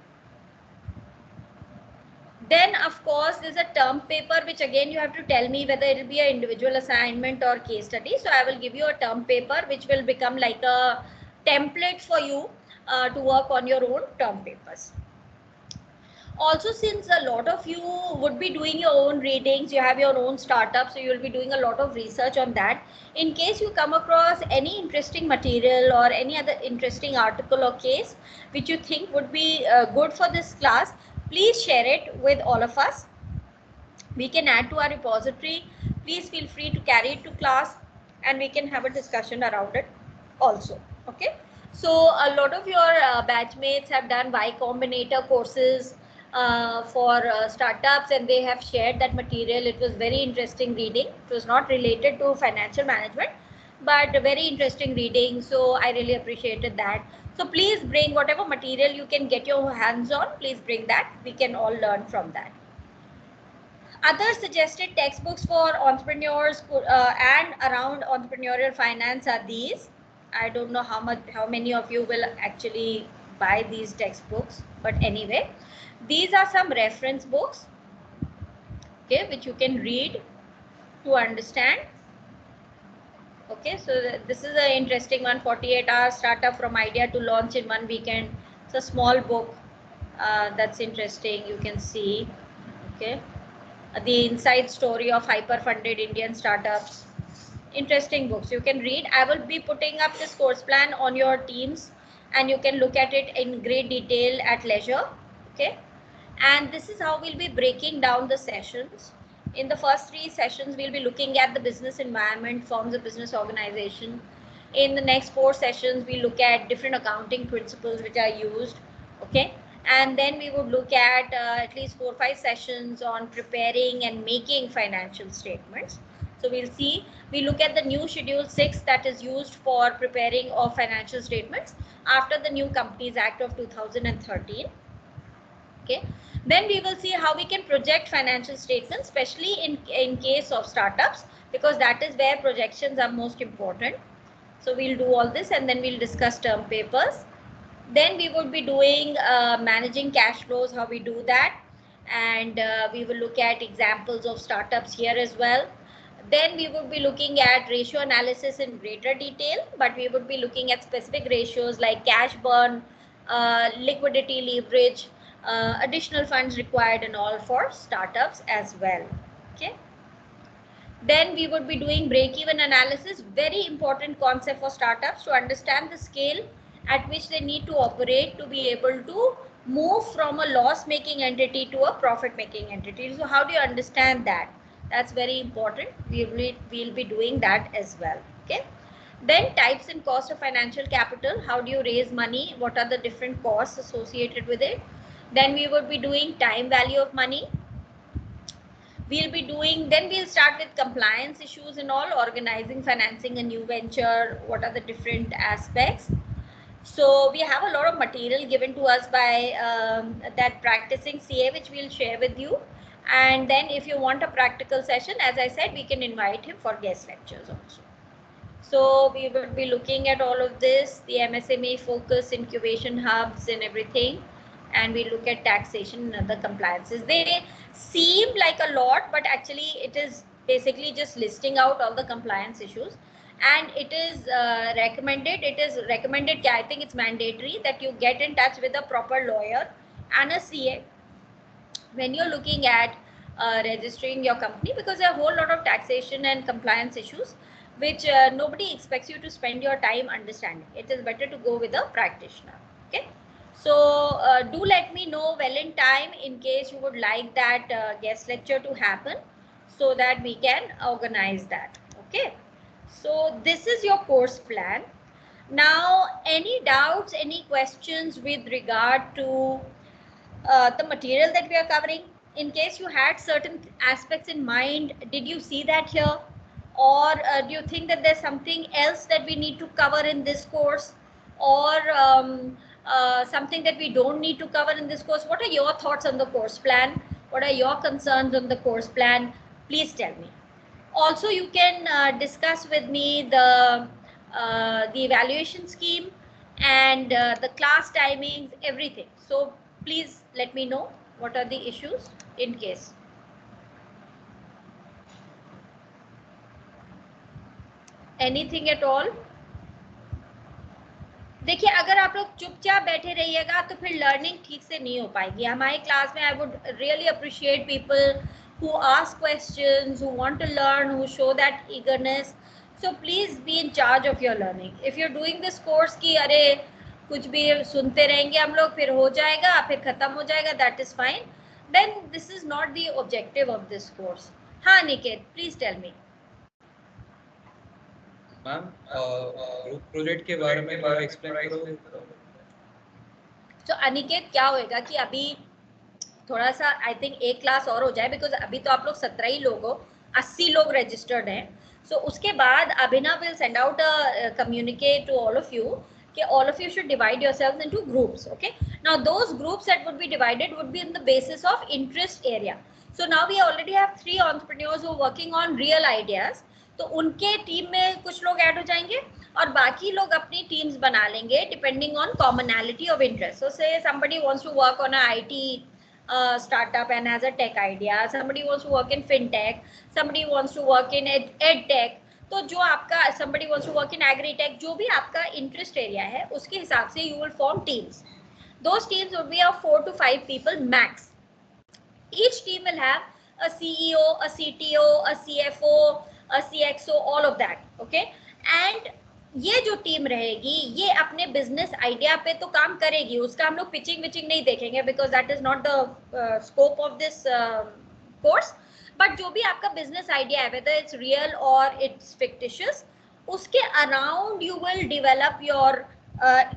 Then of course there's a term paper, which again you have to tell me whether it will be an individual assignment or case study. So I will give you a term paper which will become like a template for you to work on your own term papers. Also, since a lot of you would be doing your own readings, you have your own startup, so you will be doing a lot of research on that. In case you come across any interesting material or any other interesting article or case which you think would be good for this class, please share it with all of us. we can add to our repository. Please feel free to carry it to class and we can have a discussion around it also. Okay, so a lot of your batchmates have done Y Combinator courses for startups, and they have shared that material. It was very interesting reading. It was not related to financial management, but very interesting reading, so I really appreciated that. So please bring whatever material you can get your hands on. Please bring that. We can all learn from that. Other suggested textbooks for entrepreneurs and around entrepreneurial finance are these. I don't know how many of you will actually buy these textbooks, but anyway, these are some reference books, okay, which you can read to understand. Okay, so this is an interesting one, 48-hour startup from idea to launch in 1 weekend. It's a small book that's interesting. You can see, okay, the inside story of hyper-funded Indian startups. Interesting books you can read. I will be putting up this course plan on your Teams, and you can look at it in great detail at leisure. Okay, and this is how we'll be breaking down the sessions. In the first 3 sessions, we'll be looking at the business environment, forms of business organization. In the next 4 sessions, we look at different accounting principles which are used. Okay, and then we would look at least 4 or 5 sessions on preparing and making financial statements. So we'll see, we look at the new schedule 6 that is used for preparing of financial statements after the new Companies Act of 2013. Okay, then we will see how we can project financial statements, especially in case of startups, because that is where projections are most important. So we'll do all this, and then we'll discuss term papers. Then we would be doing managing cash flows, how we do that, and we will look at examples of startups here as well. Then we would be looking at ratio analysis in greater detail, but we would be looking at specific ratios like cash burn, liquidity leverage, additional funds required and all for startups as well. Okay, then we would be doing break-even analysis, very important concept for startups, to understand the scale at which they need to operate to be able to move from a loss-making entity to a profit-making entity. So how do you understand that? That's very important. We'll be doing that as well. Okay, then types and cost of financial capital. How do you raise money? What are the different costs associated with it? Then we would be doing time value of money. We'll be doing, then we'll start with compliance issues and all, organizing, financing a new venture. What are the different aspects? So we have a lot of material given to us by that practicing CA, which we'll share with you. And then if you want a practical session, as I said, we can invite him for guest lectures also. So we will be looking at all of this, the MSME focus, incubation hubs and everything. And we look at taxation and other compliances. They seem like a lot, but actually it is basically just listing out all the compliance issues. And it is recommended, I think it's mandatory that you get in touch with a proper lawyer and a CA when you're looking at registering your company, because there are a whole lot of taxation and compliance issues which nobody expects you to spend your time understanding. It is better to go with a practitioner. Okay, so do let me know well in time in case you would like that guest lecture to happen, so that we can organize that. Okay, so this is your course plan. Now, any doubts, any questions with regard to the material that we are covering? In case you had certain aspects in mind, did you see that here? Or do you think that there's something else that we need to cover in this course, or something that we don't need to cover in this course? What are your thoughts on the course plan? What are your concerns on the course plan? Please tell me. Also, you can discuss with me the evaluation scheme and the class timings, everything. So please let me know what are the issues in case. Anything at all? देखिए, अगर आप लोग चुपचाप बैठे रहिएगा तो फिर learning ठीक से नहीं हो पाएगी. हमारी क्लास में I would really appreciate people who ask questions, who want to learn, who show that eagerness. So please be in charge of your learning. If you're doing this course कि अरे कुछ भी सुनते रहेंगे हम लोग, फिर हो जाएगा, फिर खत्म हो जाएगा, that is fine. then this is not the objective of this course. हाँ Niket, please tell me. Ma'am group project के बारे में थोड़ा एक्सप्लेन करोगे? तो अनिकेत क्या होएगा कि अभी थोड़ा सा आई थिंक एक क्लास और हो जाए, बिकॉज अभी तो आप लोग 17 ही लोग हो, 80 लोग रजिस्टर्ड हैं. सो उसके बाद Abhinav will send out a communicate to all of you कि all of you should divide yourselves into groups. Okay, now those groups that would be divided would be in the basis of interest area. So now we already have 3 entrepreneurs who are working on real ideas. तो उनके team में कुछ लोग add हो जाएंगे और बाकी लोग अपनी टीम्स बना लेंगे depending on commonality of interest. So say somebody wants to work on a IT startup and has a tech idea, somebody wants to work in fintech, somebody wants to work in ed tech. तो जो आपका somebody wants to work in agri tech, जो भी आपका interest area है उसके हिसाब से you will form teams. Those teams would be of 4 to 5 people max. Each team will have a CEO, a CTO, a CFO, a CXO, all of that. Okay, and ये जो team रहेगी ये अपने business idea पे तो काम करेगी, उसका हम लोग पिचिंग विचिंग नहीं देखेंगे because that is not the scope of this course. But जो भी आपका बिजनेस आइडिया है, whether it's real or it's fictitious, उसके around you will develop your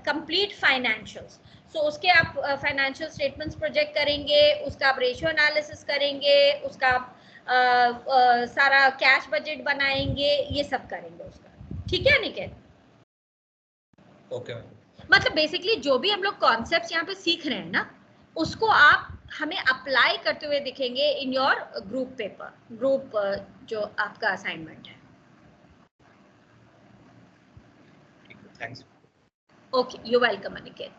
complete financials. So उसके आप फाइनेंशियल स्टेटमेंट्स प्रोजेक्ट करेंगे, उसका आप रेशियो एनालिसिस करेंगे, उसका आप सारा कैश बजट बनाएंगे, ये सब करेंगे उसका. ठीक है निकेत? ओके. मतलब बेसिकली जो भी हम लोग कॉन्सेप्ट्स यहाँ पे सीख रहे हैं ना, उसको आप हमें अप्लाई करते हुए दिखेंगे in your group paper, group जो आपका असाइनमेंट है. Thanks. Okay, you're welcome Aniket.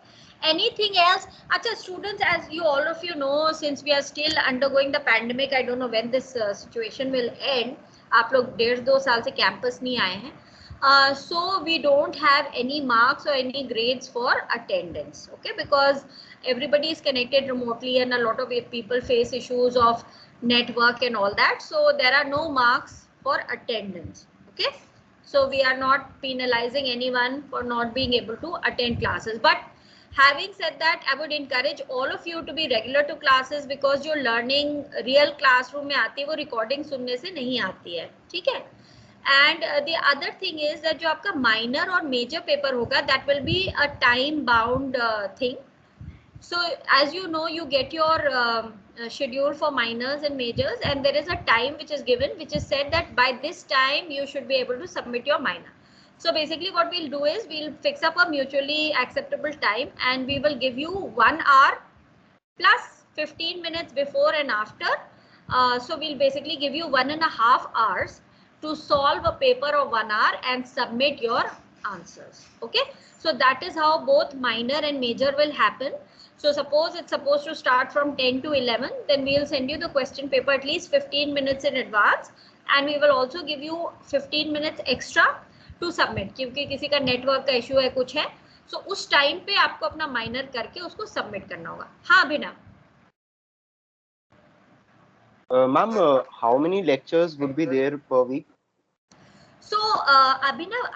Anything else? Acha students, as you all of you know, since we are still undergoing the pandemic, I don't know when this situation will end. आप लोग 1.5-2 साल से campus नहीं आए हैं. So we don't have any marks or any grades for attendance. Okay, because everybody is connected remotely and a lot of people face issues of network and all that. So there are no marks for attendance. Okay. So we are not penalizing anyone for not being able to attend classes. But having said that, I would encourage all of you to be regular to classes because जो learning real classroom में आती है वो recording सुनने से नहीं आती है. ठीक है? And the other thing is that जो आपका minor और major paper होगा, that will be a time bound thing. So as you know, you get your schedule for minors and majors, and there is a time which is given, which is said that by this time you should be able to submit your minor. So basically what we'll do is we'll fix up a mutually acceptable time and we will give you 1 hour plus 15 minutes before and after. So we'll basically give you 1.5 hours to solve a paper of 1 hour and submit your answers. Okay, so that is how both minor and major will happen. So suppose it's supposed to start from 10 to 11, then we will send you the question paper at least 15 minutes in advance, and we will also give you 15 minutes extra to submit, क्योंकि किसी का network का issue है, कुछ है, so उस time पे आपको अपना माइनर करके उसको सबमिट करना होगा. हाँ बिना. Ma'am, how many lectures would be there per week? So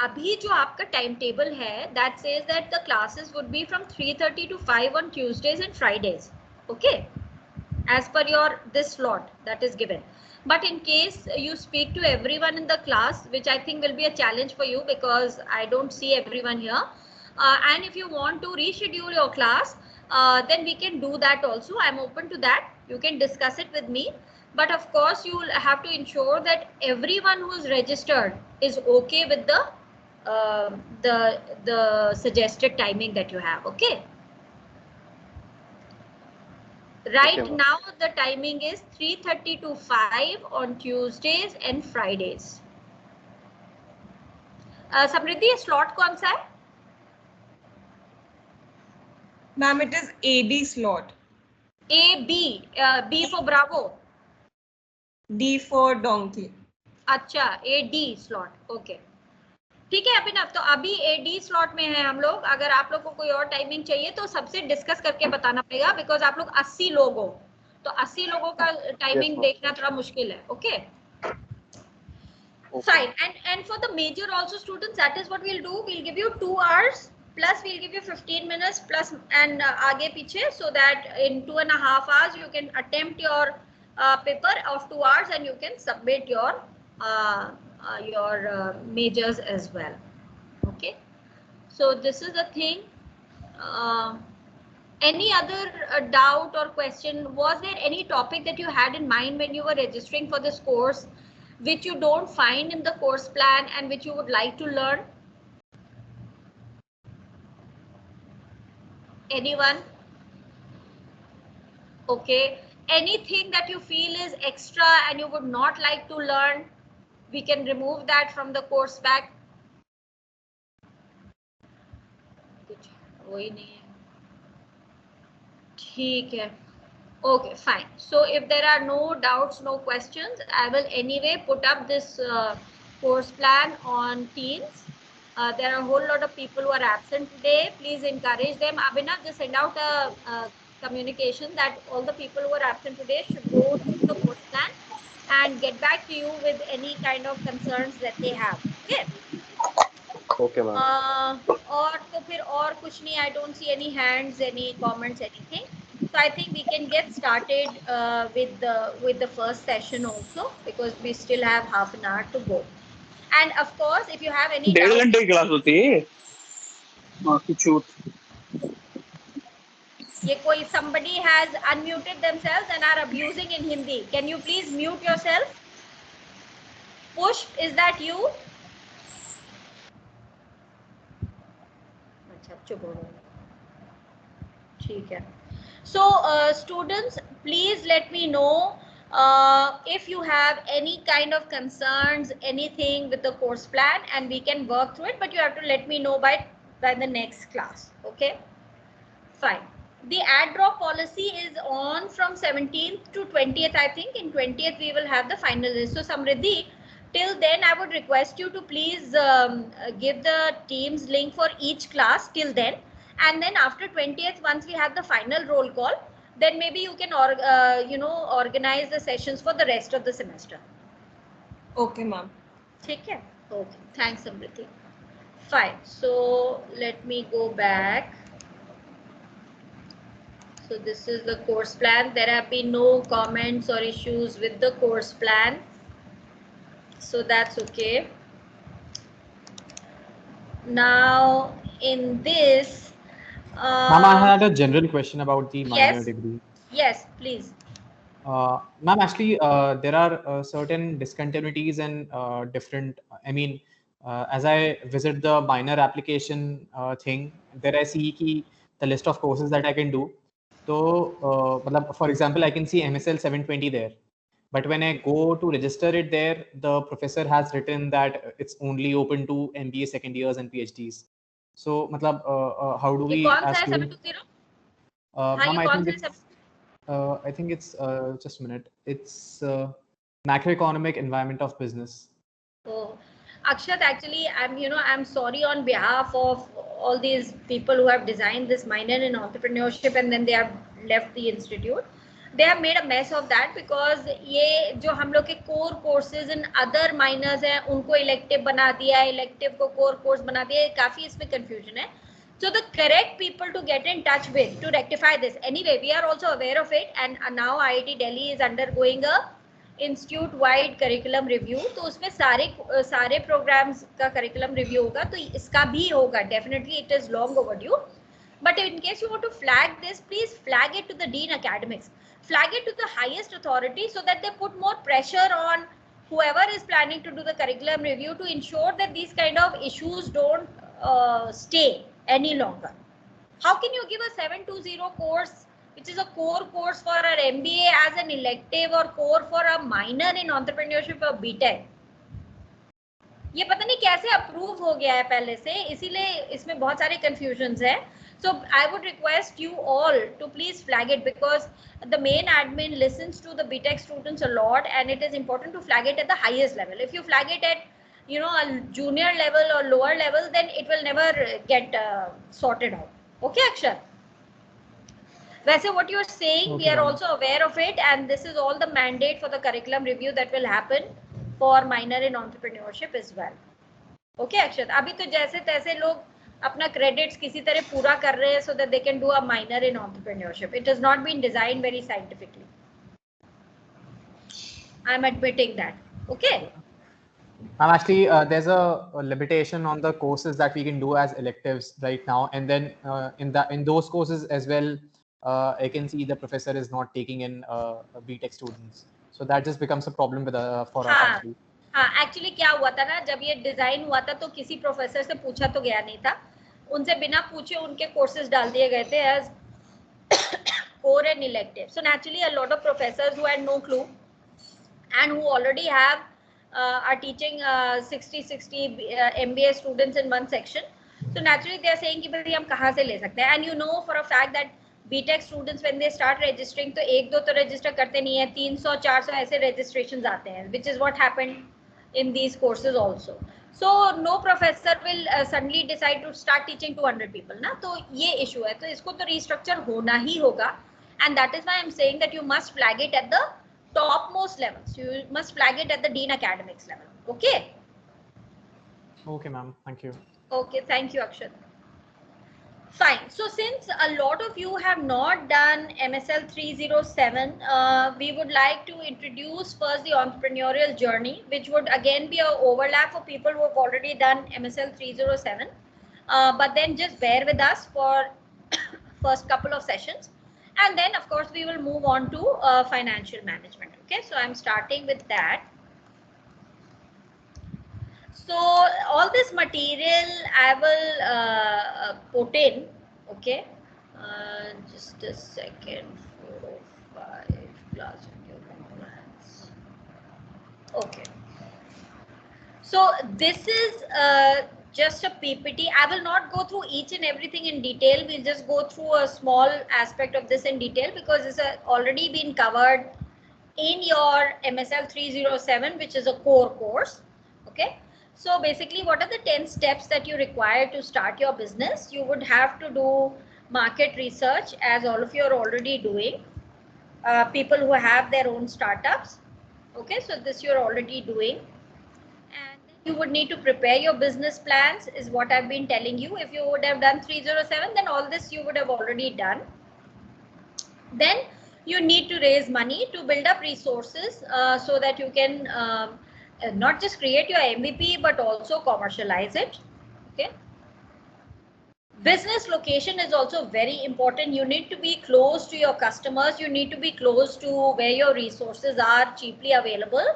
अभी जो आपका टाइम टेबल है, that says that the classes would be from 3:30 to 5 on Tuesdays and Fridays. Okay, as per your this slot that is given. But in case you speak to everyone in the class, which I think will be a challenge for you because I don't see everyone here, and if you want to reschedule your class, then we can do that also. I'm open to that. You can discuss it with me. But of course, you will have to ensure that everyone who is registered is okay with the suggested timing that you have. Okay. Right Okay, now the timing is 3:30 to 5 on Tuesdays and Fridays. Samriddhi slot कौन सा है? Ma'am, it is AD slot. A B B for Bravo. D for donkey. अच्छा, AD slot. Okay. ठीक है अभिनव, तो अभी AD slot में है हम लोग. अगर आप लोग को कोई और टाइमिंग चाहिए तो सबसे डिस्कस करके बताना पड़ेगा बिकॉज आप लोग 80 लोग हो, तो 80 लोगों का टाइमिंग देखना थोड़ा मुश्किल है. Okay fine. And for the major also students, that is what we'll do. We'll give you 2 hours plus we'll give you 15 minutes plus and aage piche, so that in 2.5 hours you can attempt your paper of 2 hours and you can submit your majors as well. Okay, so this is the thing. Any other doubt or question? Was there any topic that you had in mind when you were registering for this course which you don't find in the course plan and which you would like to learn? Anyone? Okay, anything that you feel is extra and you would not like to learn, we can remove that from the course pack. वही नहीं है, ठीक है. Okay, fine. So if there are no doubts, no questions, I will anyway put up this course plan on Teams. There are a whole lot of people who are absent today. Please encourage them. Abhinav, just send out a communication that all the people who are absent today should go through the course plan and get back to you with any kind of concerns that they have. Okay. Okay, ma'am. और तो फिर और कुछ नहीं. I don't see any hands, any comments, anything. So I think we can get started with the first session also, because we still have half an hour to go. And of course, if you have any 1.5 doubts, घंटे की class होती है. ये कोई somebody has unmuted themselves and are abusing in Hindi. Can you please mute yourself? Push, is that you? अच्छा, चुप हो गए. ठीक है. So students, please let me know if you have any kind of concerns, anything with the course plan, and we can work through it, but you have to let me know by the next class. Okay, fine. The add drop policy is on from 17th to 20th. I think in 20th we will have the final list. So Samriddhi, till then I would request you to please give the Teams link for each class till then. And then after 20th, once we have the final roll call, then maybe you can organize the sessions for the rest of the semester. Okay, ma'am. ठीक है? Okay. Thanks, Samriddhi. Fine. So let me go back. So this is the course plan. There have been no comments or issues with the course plan. So that's okay. Now in this, Ma'am, I had a general question about the minor degree. Yes, please. Ma'am, actually, there are certain discontinuities and different. I mean, as I visit the minor application thing, there I see the list of courses that I can do. So, for example, I can see MSL 720 there. But when I go to register it there, the professor has written that it's only open to MBA second years and PhDs. So, how do we as students? Ma'am, I think it's just a minute. It's macroeconomic environment of business. Oh, Akshat, actually, I'm sorry on behalf of all these people who have designed this minor in entrepreneurship and then they have left the institute. They have made a mess of that because ये जो हम लोग के core courses in other minors हैं, उनको elective बना दिया, elective को core course बना दिया, काफी इसमें confusion है. So the correct people to get in touch with to rectify this. Anyway, we are also aware of it, and now IIT Delhi is undergoing a institute wide curriculum review. तो उसमें सारे programmes का curriculum review होगा, तो इसका भी होगा definitely. It is long overdue, but in case you want to flag this, please flag it to the dean academics, flag it to the highest authority, so that they put more pressure on whoever is planning to do the curriculum review to ensure that these kind of issues don't stay any longer. How can you give a 720 course which is a core course for our MBA as an elective or core for a minor in entrepreneurship or BTech? ये पता नहीं कैसे approve हो गया है पहले से, इसीलिए इसमें बहुत सारे कंफ्यूजन्स है. So I would request you all to please flag it, because the main admin listens to the BTech students a lot, and it is important to flag it at the highest level. If you flag it at a junior level or lower level, then it will never get sorted out. Okay, Akshat? Wैसे what you are saying, we are also aware of it, and this is all the mandate for the curriculum review that will happen for minor in entrepreneurship as well. Okay, Akshat? अभी तो जैसे तैसे लोग अपना credits किसी तरह पूरा कर रहे हैं so that they can do a minor in entrepreneurship. It has not been designed very scientifically. I'm admitting that. Okay. Actually, there's a limitation on the courses that we can do as electives right now, and then in those courses as well, I can see the professor is not taking in BTech students, so that just becomes a problem with for us actually. हाँ, actually क्या हुआ था ना, जब ये design हुआ था तो किसी प्रोफेसर से पूछा तो गया नहीं था, उनसे बिना पूछे उनके कोर्सेज डाल दिए गए थे as core and elective. So naturally a lot of professors who had no clue and who already have are teaching 60 MBA students in one section, so naturally they are saying कि भाई हम कहाँ से ले सकते हैं, and you know for a fact that BTech students when they start registering तो एक दो तो register करते नहीं है, 300-400 ऐसे registrations आते हैं, which is what happened in these courses also. So no professor will suddenly decide to start teaching 200 people ना, तो ये issue है, तो इसको तो restructure होना ही होगा, and that is why I'm saying that you must flag it at the topmost levels. You must flag it at the Dean Academics level. Okay. Okay, ma'am. Thank you. Okay, thank you, Akshat. Fine. So since a lot of you have not done MSL 307, we would like to introduce first the entrepreneurial journey, which would again be an overlap for people who have already done MSL 307. But then just bear with us for first couple of sessions. And then of course we will move on to financial management. Okay, so I'm starting with that. So all this material I will put in. Okay, just a second. 4, 5 class video components. Okay, so this is just a PPT. I will not go through each and everything in detail. We'll just go through a small aspect of this in detail because this has already been covered in your MSL 307, which is a core course. Okay. So basically, what are the 10 steps that you require to start your business? You would have to do market research, as all of you are already doing. People who have their own startups. Okay, so this you're already doing. And you would need to prepare your business plans, is what I've been telling you. If you would have done 307, then all this you would have already done. Then you need to raise money to build up resources so that you can not just create your MVP, but also commercialize it. Okay. Business location is also very important. You need to be close to your customers. You need to be close to where your resources are cheaply available,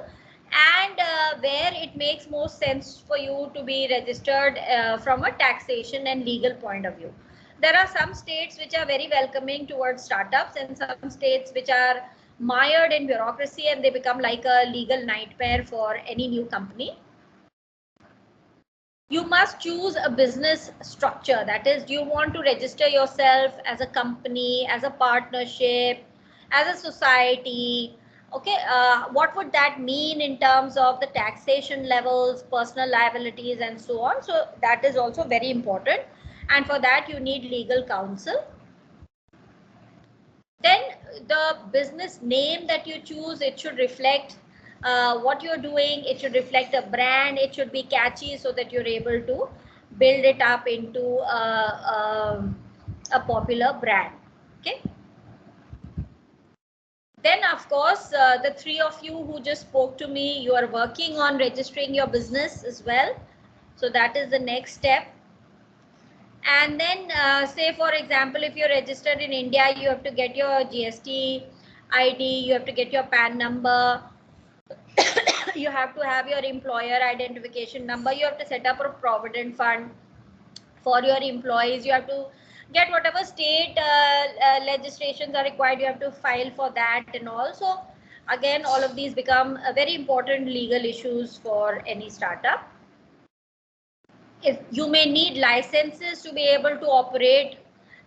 and where it makes most sense for you to be registered from a taxation and legal point of view. There are some states which are very welcoming towards startups and some states which are mired in bureaucracy and they become like a legal nightmare for any new company. You must choose a business structure. That is, do you want to register yourself as a company, as a partnership, as a society? Okay, what would that mean in terms of the taxation levels, personal liabilities, and so on? So that is also very important. And for that, you need legal counsel. Then the business name that you choose, it should reflect what you're doing. It should reflect a brand. It should be catchy so that you're able to build it up into a popular brand. Okay. Then of course, the three of you who just spoke to me, you are working on registering your business as well. So that is the next step. And then say for example, if you're registered in India, you have to get your GST ID, you have to get your PAN number, you have to have your employer identification number, you have to set up a provident fund for your employees, you have to get whatever state legislations are required, you have to file for that and all. So again, all of these become very important legal issues for any startup. If you may need licenses to be able to operate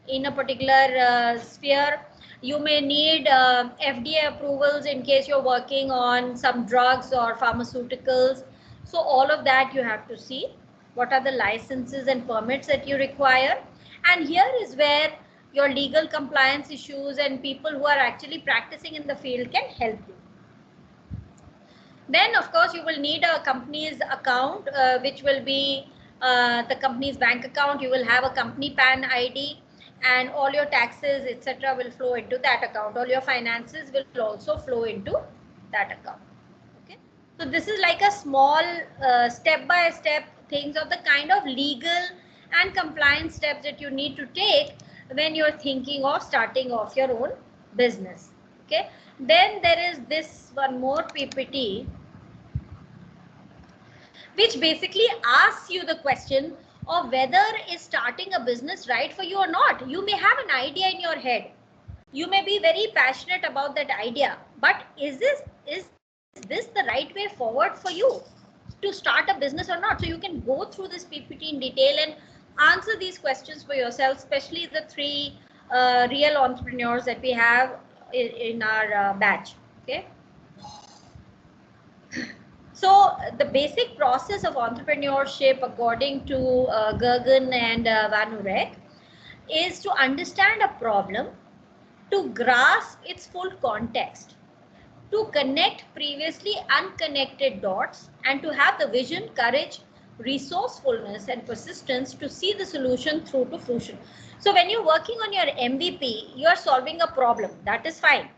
in a particular sphere. You may need FDA approvals in case you're working on some drugs or pharmaceuticals. So all of that you have to see. What are the licenses and permits that you require? And here is where your legal compliance issues and people who are actually practicing in the field can help you. Then of course you will need a company's account which will be the company's bank account. You will have a company PAN ID, and all your taxes, etc., will flow into that account. All your finances will also flow into that account. Okay, so this is like a small step-by-step things of the kind of legal and compliance steps that you need to take when you're thinking of starting off your own business. Okay, then there is this one more PPT which basically asks you the question of whether is starting a business right for you or not. You may have an idea in your head. You may be very passionate about that idea, but is this the right way forward for you to start a business or not? So you can go through this PPT in detail and answer these questions for yourself, especially the three real entrepreneurs that we have in our batch. Okay. So the basic process of entrepreneurship, according to Gergen and Van Urek, is to understand a problem, to grasp its full context, to connect previously unconnected dots, and to have the vision, courage, resourcefulness, and persistence to see the solution through to fruition. So when you're working on your MVP, you are solving a problem. That is fine.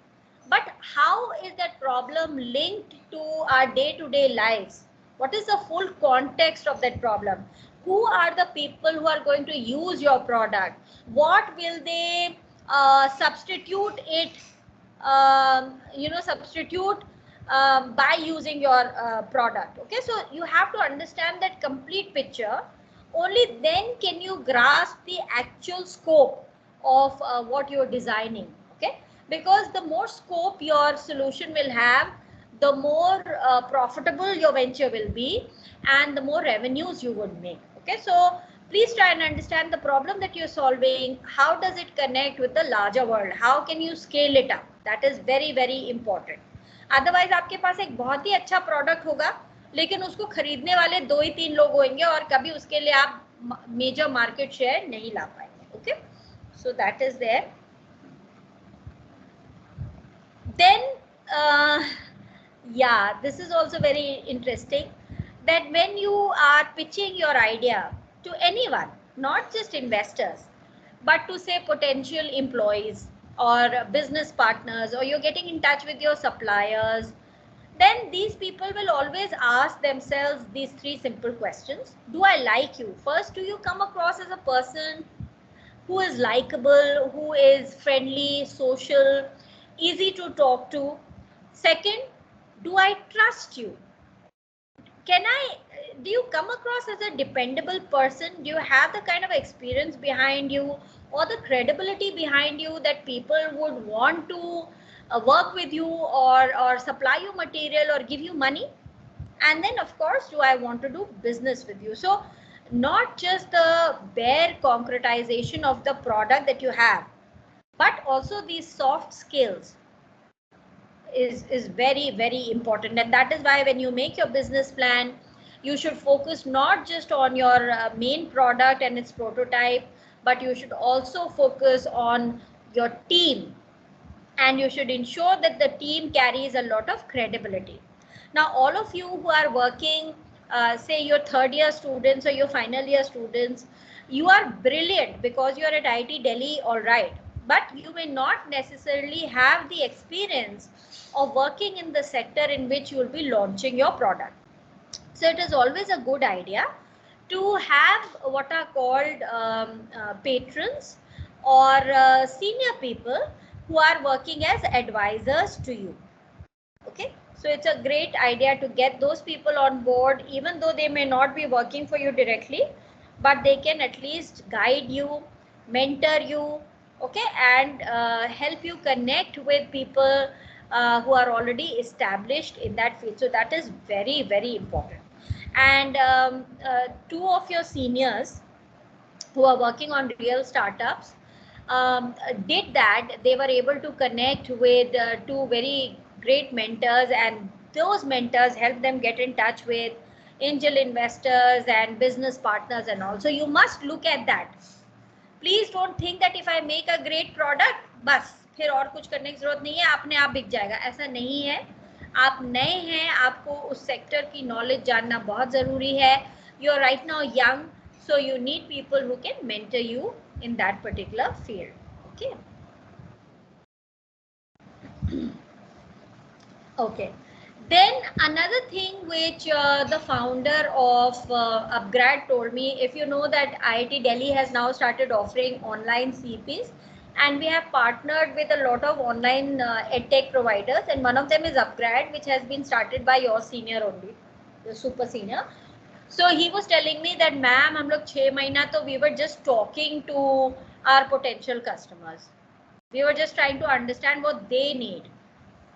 But how is that problem linked to our day-to-day lives? What is the full context of that problem? Who are the people who are going to use your product? What will they substitute it, substitute by using your product? Okay, so you have to understand that complete picture. Only then can you grasp the actual scope of what you're designing. Okay, because the more scope your solution will have, the more profitable your venture will be, and the more revenues you would make. Okay, so please try and understand the problem that you're solving. How does it connect with the larger world? How can you scale it up? That is very, very important. Otherwise, आपके पास एक बहुत ही अच्छा product होगा, लेकिन उसको खरीदने वाले 2 ही 3 लोग होंगे और कभी उसके लिए आप major market share नहीं ला पाएंगे. Okay, so that is there. Then, yeah, this is also very interesting, that when you are pitching your idea to anyone, not just investors, but to say potential employees or business partners, or you're getting in touch with your suppliers, then these people will always ask themselves these 3 simple questions. Do I like you? First, do you come across as a person who is likable, who is friendly, social, easy to talk to? Second, do I trust you? Do you come across as a dependable person? Do you have the kind of experience behind you or the credibility behind you that people would want to work with you or supply you material or give you money? And then, of course, do I want to do business with you? So not just the bare concretization of the product that you have, but also these soft skills is very, very important. And that is why when you make your business plan, you should focus not just on your main product and its prototype, but you should also focus on your team, and you should ensure that the team carries a lot of credibility. Now, all of you who are working, say your 3rd year students or your final year students, you are brilliant because you are at IIT Delhi, all right, but you may not necessarily have the experience of working in the sector in which you will be launching your product. So it is always a good idea to have what are called patrons or senior people who are working as advisors to you. Okay, so it's a great idea to get those people on board, even though they may not be working for you directly, but they can at least guide you, mentor you, okay, and help you connect with people who are already established in that field. So that is very, very important. And 2 of your seniors who are working on real startups did that. They were able to connect with 2 very great mentors, and those mentors helped them get in touch with angel investors and business partners and all. So you must look at that. Please don't think that if I make a great product, बस फिर और कुछ करने की जरूरत नहीं है, अपने आप बिक जाएगा. ऐसा नहीं है. आप नए हैं, आपको उस सेक्टर की नॉलेज जानना बहुत जरूरी है. you're right now young, so you need people who can mentor you in that particular field. Okay. Okay. Then another thing which the founder of Upgrad told me, if you know that IIT Delhi has now started offering online CPs, and we have partnered with a lot of online edtech providers, and one of them is Upgrad, which has been started by your senior only, the super senior. So he was telling me that, ma'am, हम लोग 6 महीना तो we were just talking to our potential customers. We were just trying to understand what they need.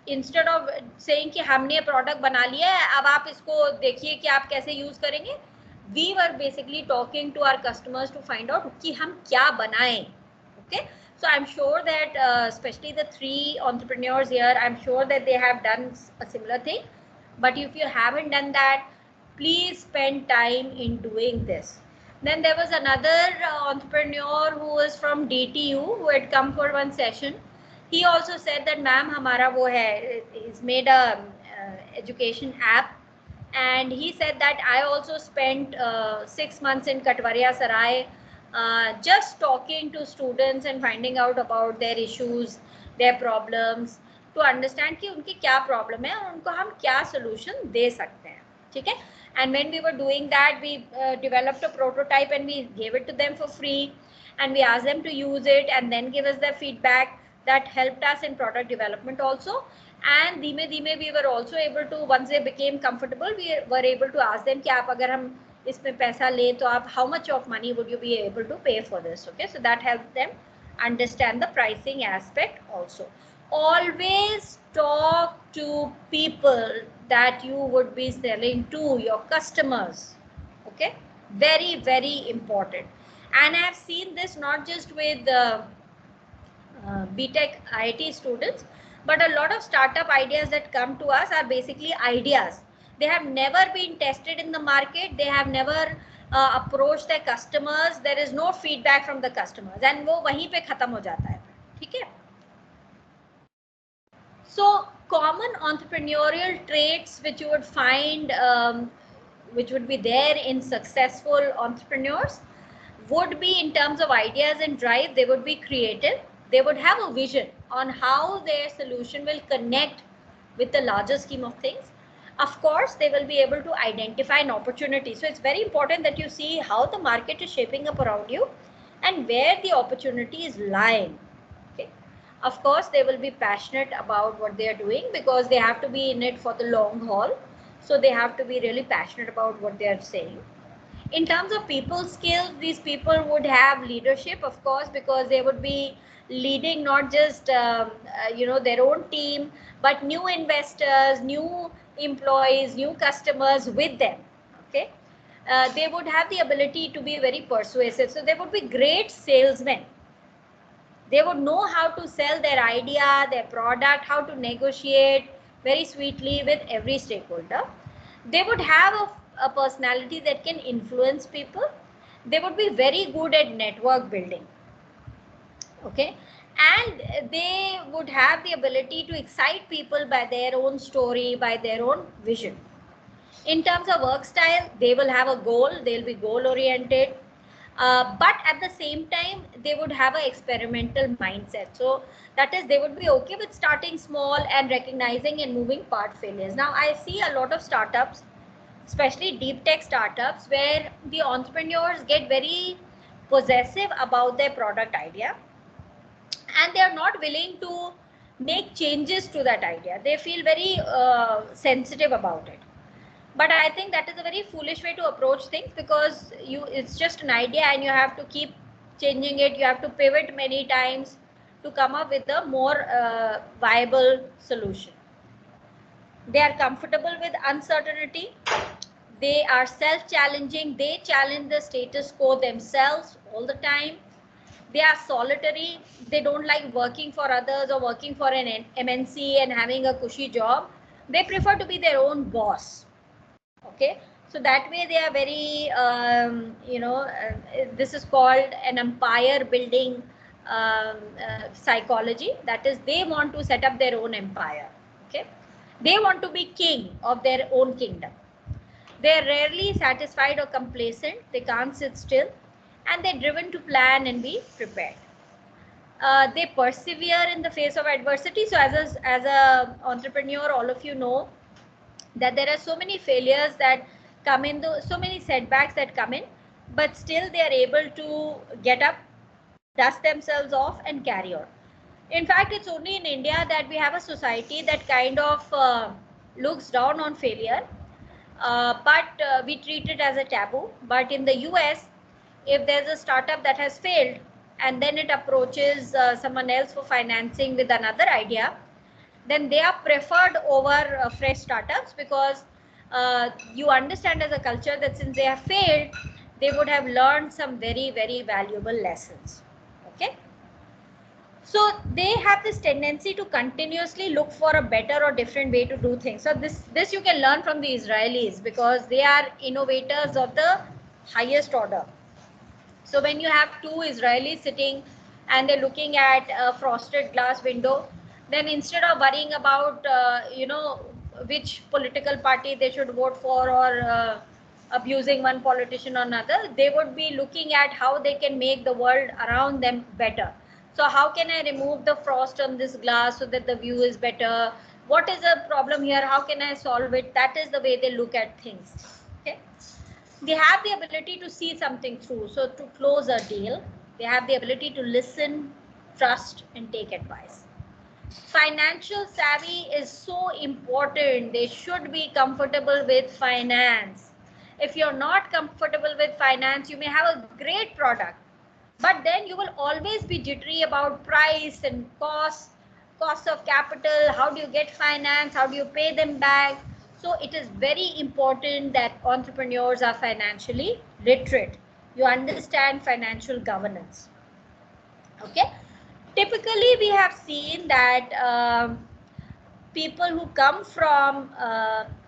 Instead of saying कि हमने product बना लिया है, अब आप इसको देखिए कि आप कैसे यूज करेंगे. We were basically talking to our customers to find out कि हम क्या बनाएं. Okay, so I'm sure that especially the 3 entrepreneurs here, I'm sure that they have done a similar thing. But if you haven't done that, please spend time in doing this. Then there was another entrepreneur who was from DTU who had come for one session. He also said that, ma'am, hamara wo hai, he's made a education app, and he said that I also spent 6 months in Katwaria Sarai just talking to students and finding out about their issues, their problems, to understand कि उनकी क्या problem है और उनको हम क्या solution दे सकते हैं. ठीक है? And when we were doing that, we developed a prototype and we gave it to them for free, and we asked them to use it and then give us their feedback. That helped us in product development also. And धीमे धीमे we were also able to, once they became comfortable, we were able to ask them कि आप अगर हम इसमें पैसा ले तो आप, how much of money would you be able to pay for this? Okay, so that helped them understand the pricing aspect also. Always talk to people that you would be selling to, your customers. Okay, very, very important. And I have seen this not just with BTech IIT students, but a lot of startup ideas that come to us are basically ideas. They have never been tested in the market. They have never approached their customers. There is no feedback from the customers, and वो वहीं पे खत्म हो जाता है. ठीक है? So common entrepreneurial traits which you would find, which would be there in successful entrepreneurs, would be in terms of ideas and drive. They would be creative. They would have a vision on how their solution will connect with the larger scheme of things. Of course, they will be able to identify an opportunity. So it's very important that you see how the market is shaping up around you and where the opportunity is lying. Okay. Of course, they will be passionate about what they are doing because they have to be in it for the long haul. So they have to be really passionate about what they are saying. In terms of people skills, these people would have leadership, of course, because they would be leading not just their own team, but new investors, new employees, new customers with them. Okay, they would have the ability to be very persuasive, so they would be great salesmen. They would know how to sell their idea, their product, how to negotiate very sweetly with every stakeholder. They would have a personality that can influence people. They would be very good at network building. Okay, and they would have the ability to excite people by their own story, by their own vision. In terms of work style, they will have a goal. They'll be goal oriented. But at the same time, they would have an experimental mindset. So that is, they would be okay with starting small and recognizing and moving part failures. Now, I see a lot of startups, especially deep tech startups, where the entrepreneurs get very possessive about their product idea and they are not willing to make changes to that idea. They feel very sensitive about it. But I think that is a very foolish way to approach things, because it's just an idea and you have to keep changing it. You have to pivot many times to come up with a more viable solution. They are comfortable with uncertainty. They are self-challenging. They challenge the status quo themselves all the time. They are solitary. They don't like working for others or working for an MNC and having a cushy job. They prefer to be their own boss. Okay, so that way they are very this is called an empire building psychology. That is, they want to set up their own empire. Okay, they want to be king of their own kingdom. They're rarely satisfied or complacent. They can't sit still, and they're driven to plan and be prepared. They persevere in the face of adversity. So as a entrepreneur, all of you know that there are so many failures that come in, so many setbacks that come in, but still they are able to get up, dust themselves off, and carry on. In fact, it's only in India that we have a society that kind of looks down on failure, but we treat it as a taboo. But in the US, if there's a startup that has failed and then it approaches someone else for financing with another idea, then they are preferred over fresh startups, because you understand as a culture that since they have failed, they would have learned some very, very valuable lessons. Okay. So they have this tendency to continuously look for a better or different way to do things. So this you can learn from the Israelis, because they are innovators of the highest order. So when you have two Israelis sitting and they're looking at a frosted glass window, then instead of worrying about which political party they should vote for, or abusing one politician or another, they would be looking at how they can make the world around them better. So how can I remove the frost on this glass so that the view is better? What is the problem here? How can I solve it? That is the way they look at things. Okay. They have the ability to see something through. So to close a deal, they have the ability to listen, trust, and take advice. Financial savvy is so important. They should be comfortable with finance. If you're not comfortable with finance, you may have a great product, but then you will always be jittery about price and cost of capital. How do you get finance? How do you pay them back? So it is very important that entrepreneurs are financially literate. You understand financial governance. Okay. Typically, we have seen that people who come from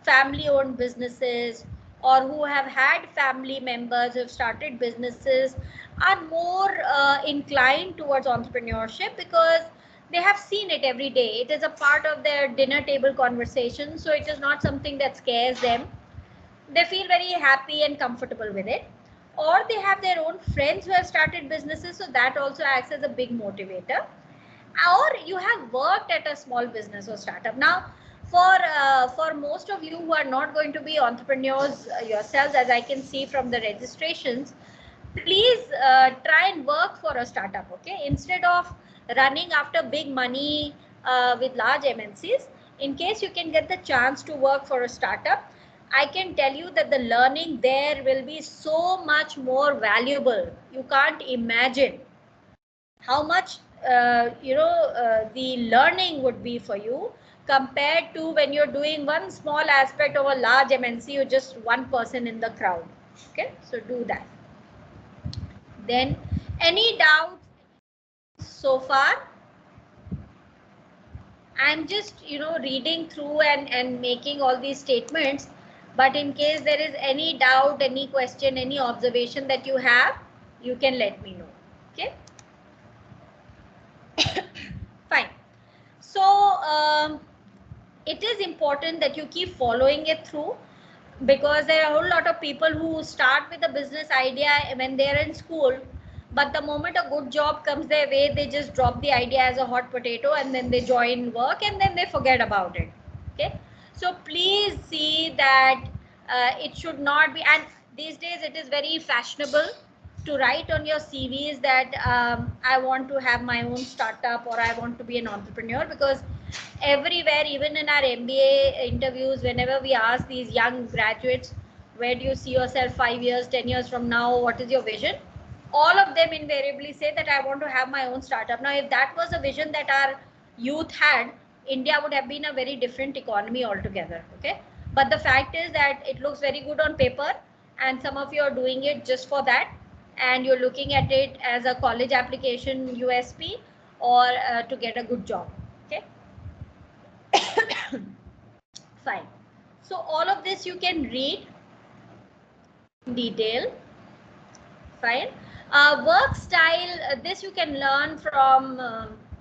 family-owned businesses, or who have had family members who have started businesses, are more inclined towards entrepreneurship, because they have seen it every day. It is a part of their dinner table conversation, so it is not something that scares them. They feel very happy and comfortable with it. Or they have their own friends who have started businesses, so that also acts as a big motivator. Or you have worked at a small business or startup. Now, for most of you who are not going to be entrepreneurs yourselves, as I can see from the registrations, please try and work for a startup. Okay, instead of running after big money with large MNCs, in case you can get the chance to work for a startup, I can tell you that the learning there will be so much more valuable. You can't imagine how much the learning would be for you, compared to when you're doing one small aspect of a large MNC, you're just one person in the crowd. Okay, so do that. Then, any doubts so far? I'm just reading through and making all these statements, but in case there is any doubt, any question, any observation that you have, you can let me know. Okay. Fine. So it is important that you keep following it through, because there are a whole lot of people who start with a business idea when they're in school, but the moment a good job comes their way, they just drop the idea as a hot potato, and then they join work, and then they forget about it. Okay, so please see that it should not be. And these days it is very fashionable to write on your CVs that I want to have my own startup, or I want to be an entrepreneur, because everywhere, even in our MBA interviews, whenever we ask these young graduates, where do you see yourself 5 years, 10 years from now, what is your vision? All of them invariably say that I want to have my own startup. Now, if that was a vision that our youth had, India would have been a very different economy altogether. Okay, but the fact is that it looks very good on paper, and some of you are doing it just for that, and you're looking at it as a college application USP, or to get a good job. Okay. Fine. So all of this you can read in detail. Fine. Work style, this you can learn from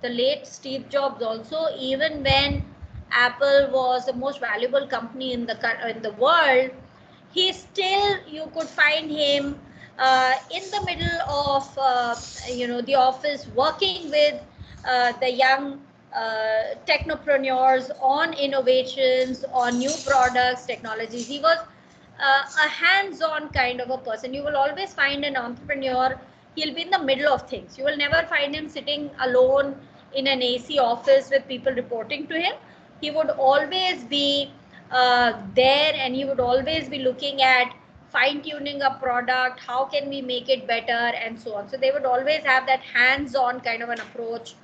the late Steve Jobs also. Even when Apple was the most valuable company in the world, he still, you could find him in the middle of the office, working with the young technopreneurs on innovations, on new products, technologies. He was a hands-on kind of a person. You will always find an entrepreneur, he'll be in the middle of things. You will never find him sitting alone in an AC office with people reporting to him. He would always be there, and he would always be looking at fine-tuning a product, how can we make it better, and so on. So they would always have that hands-on kind of an approach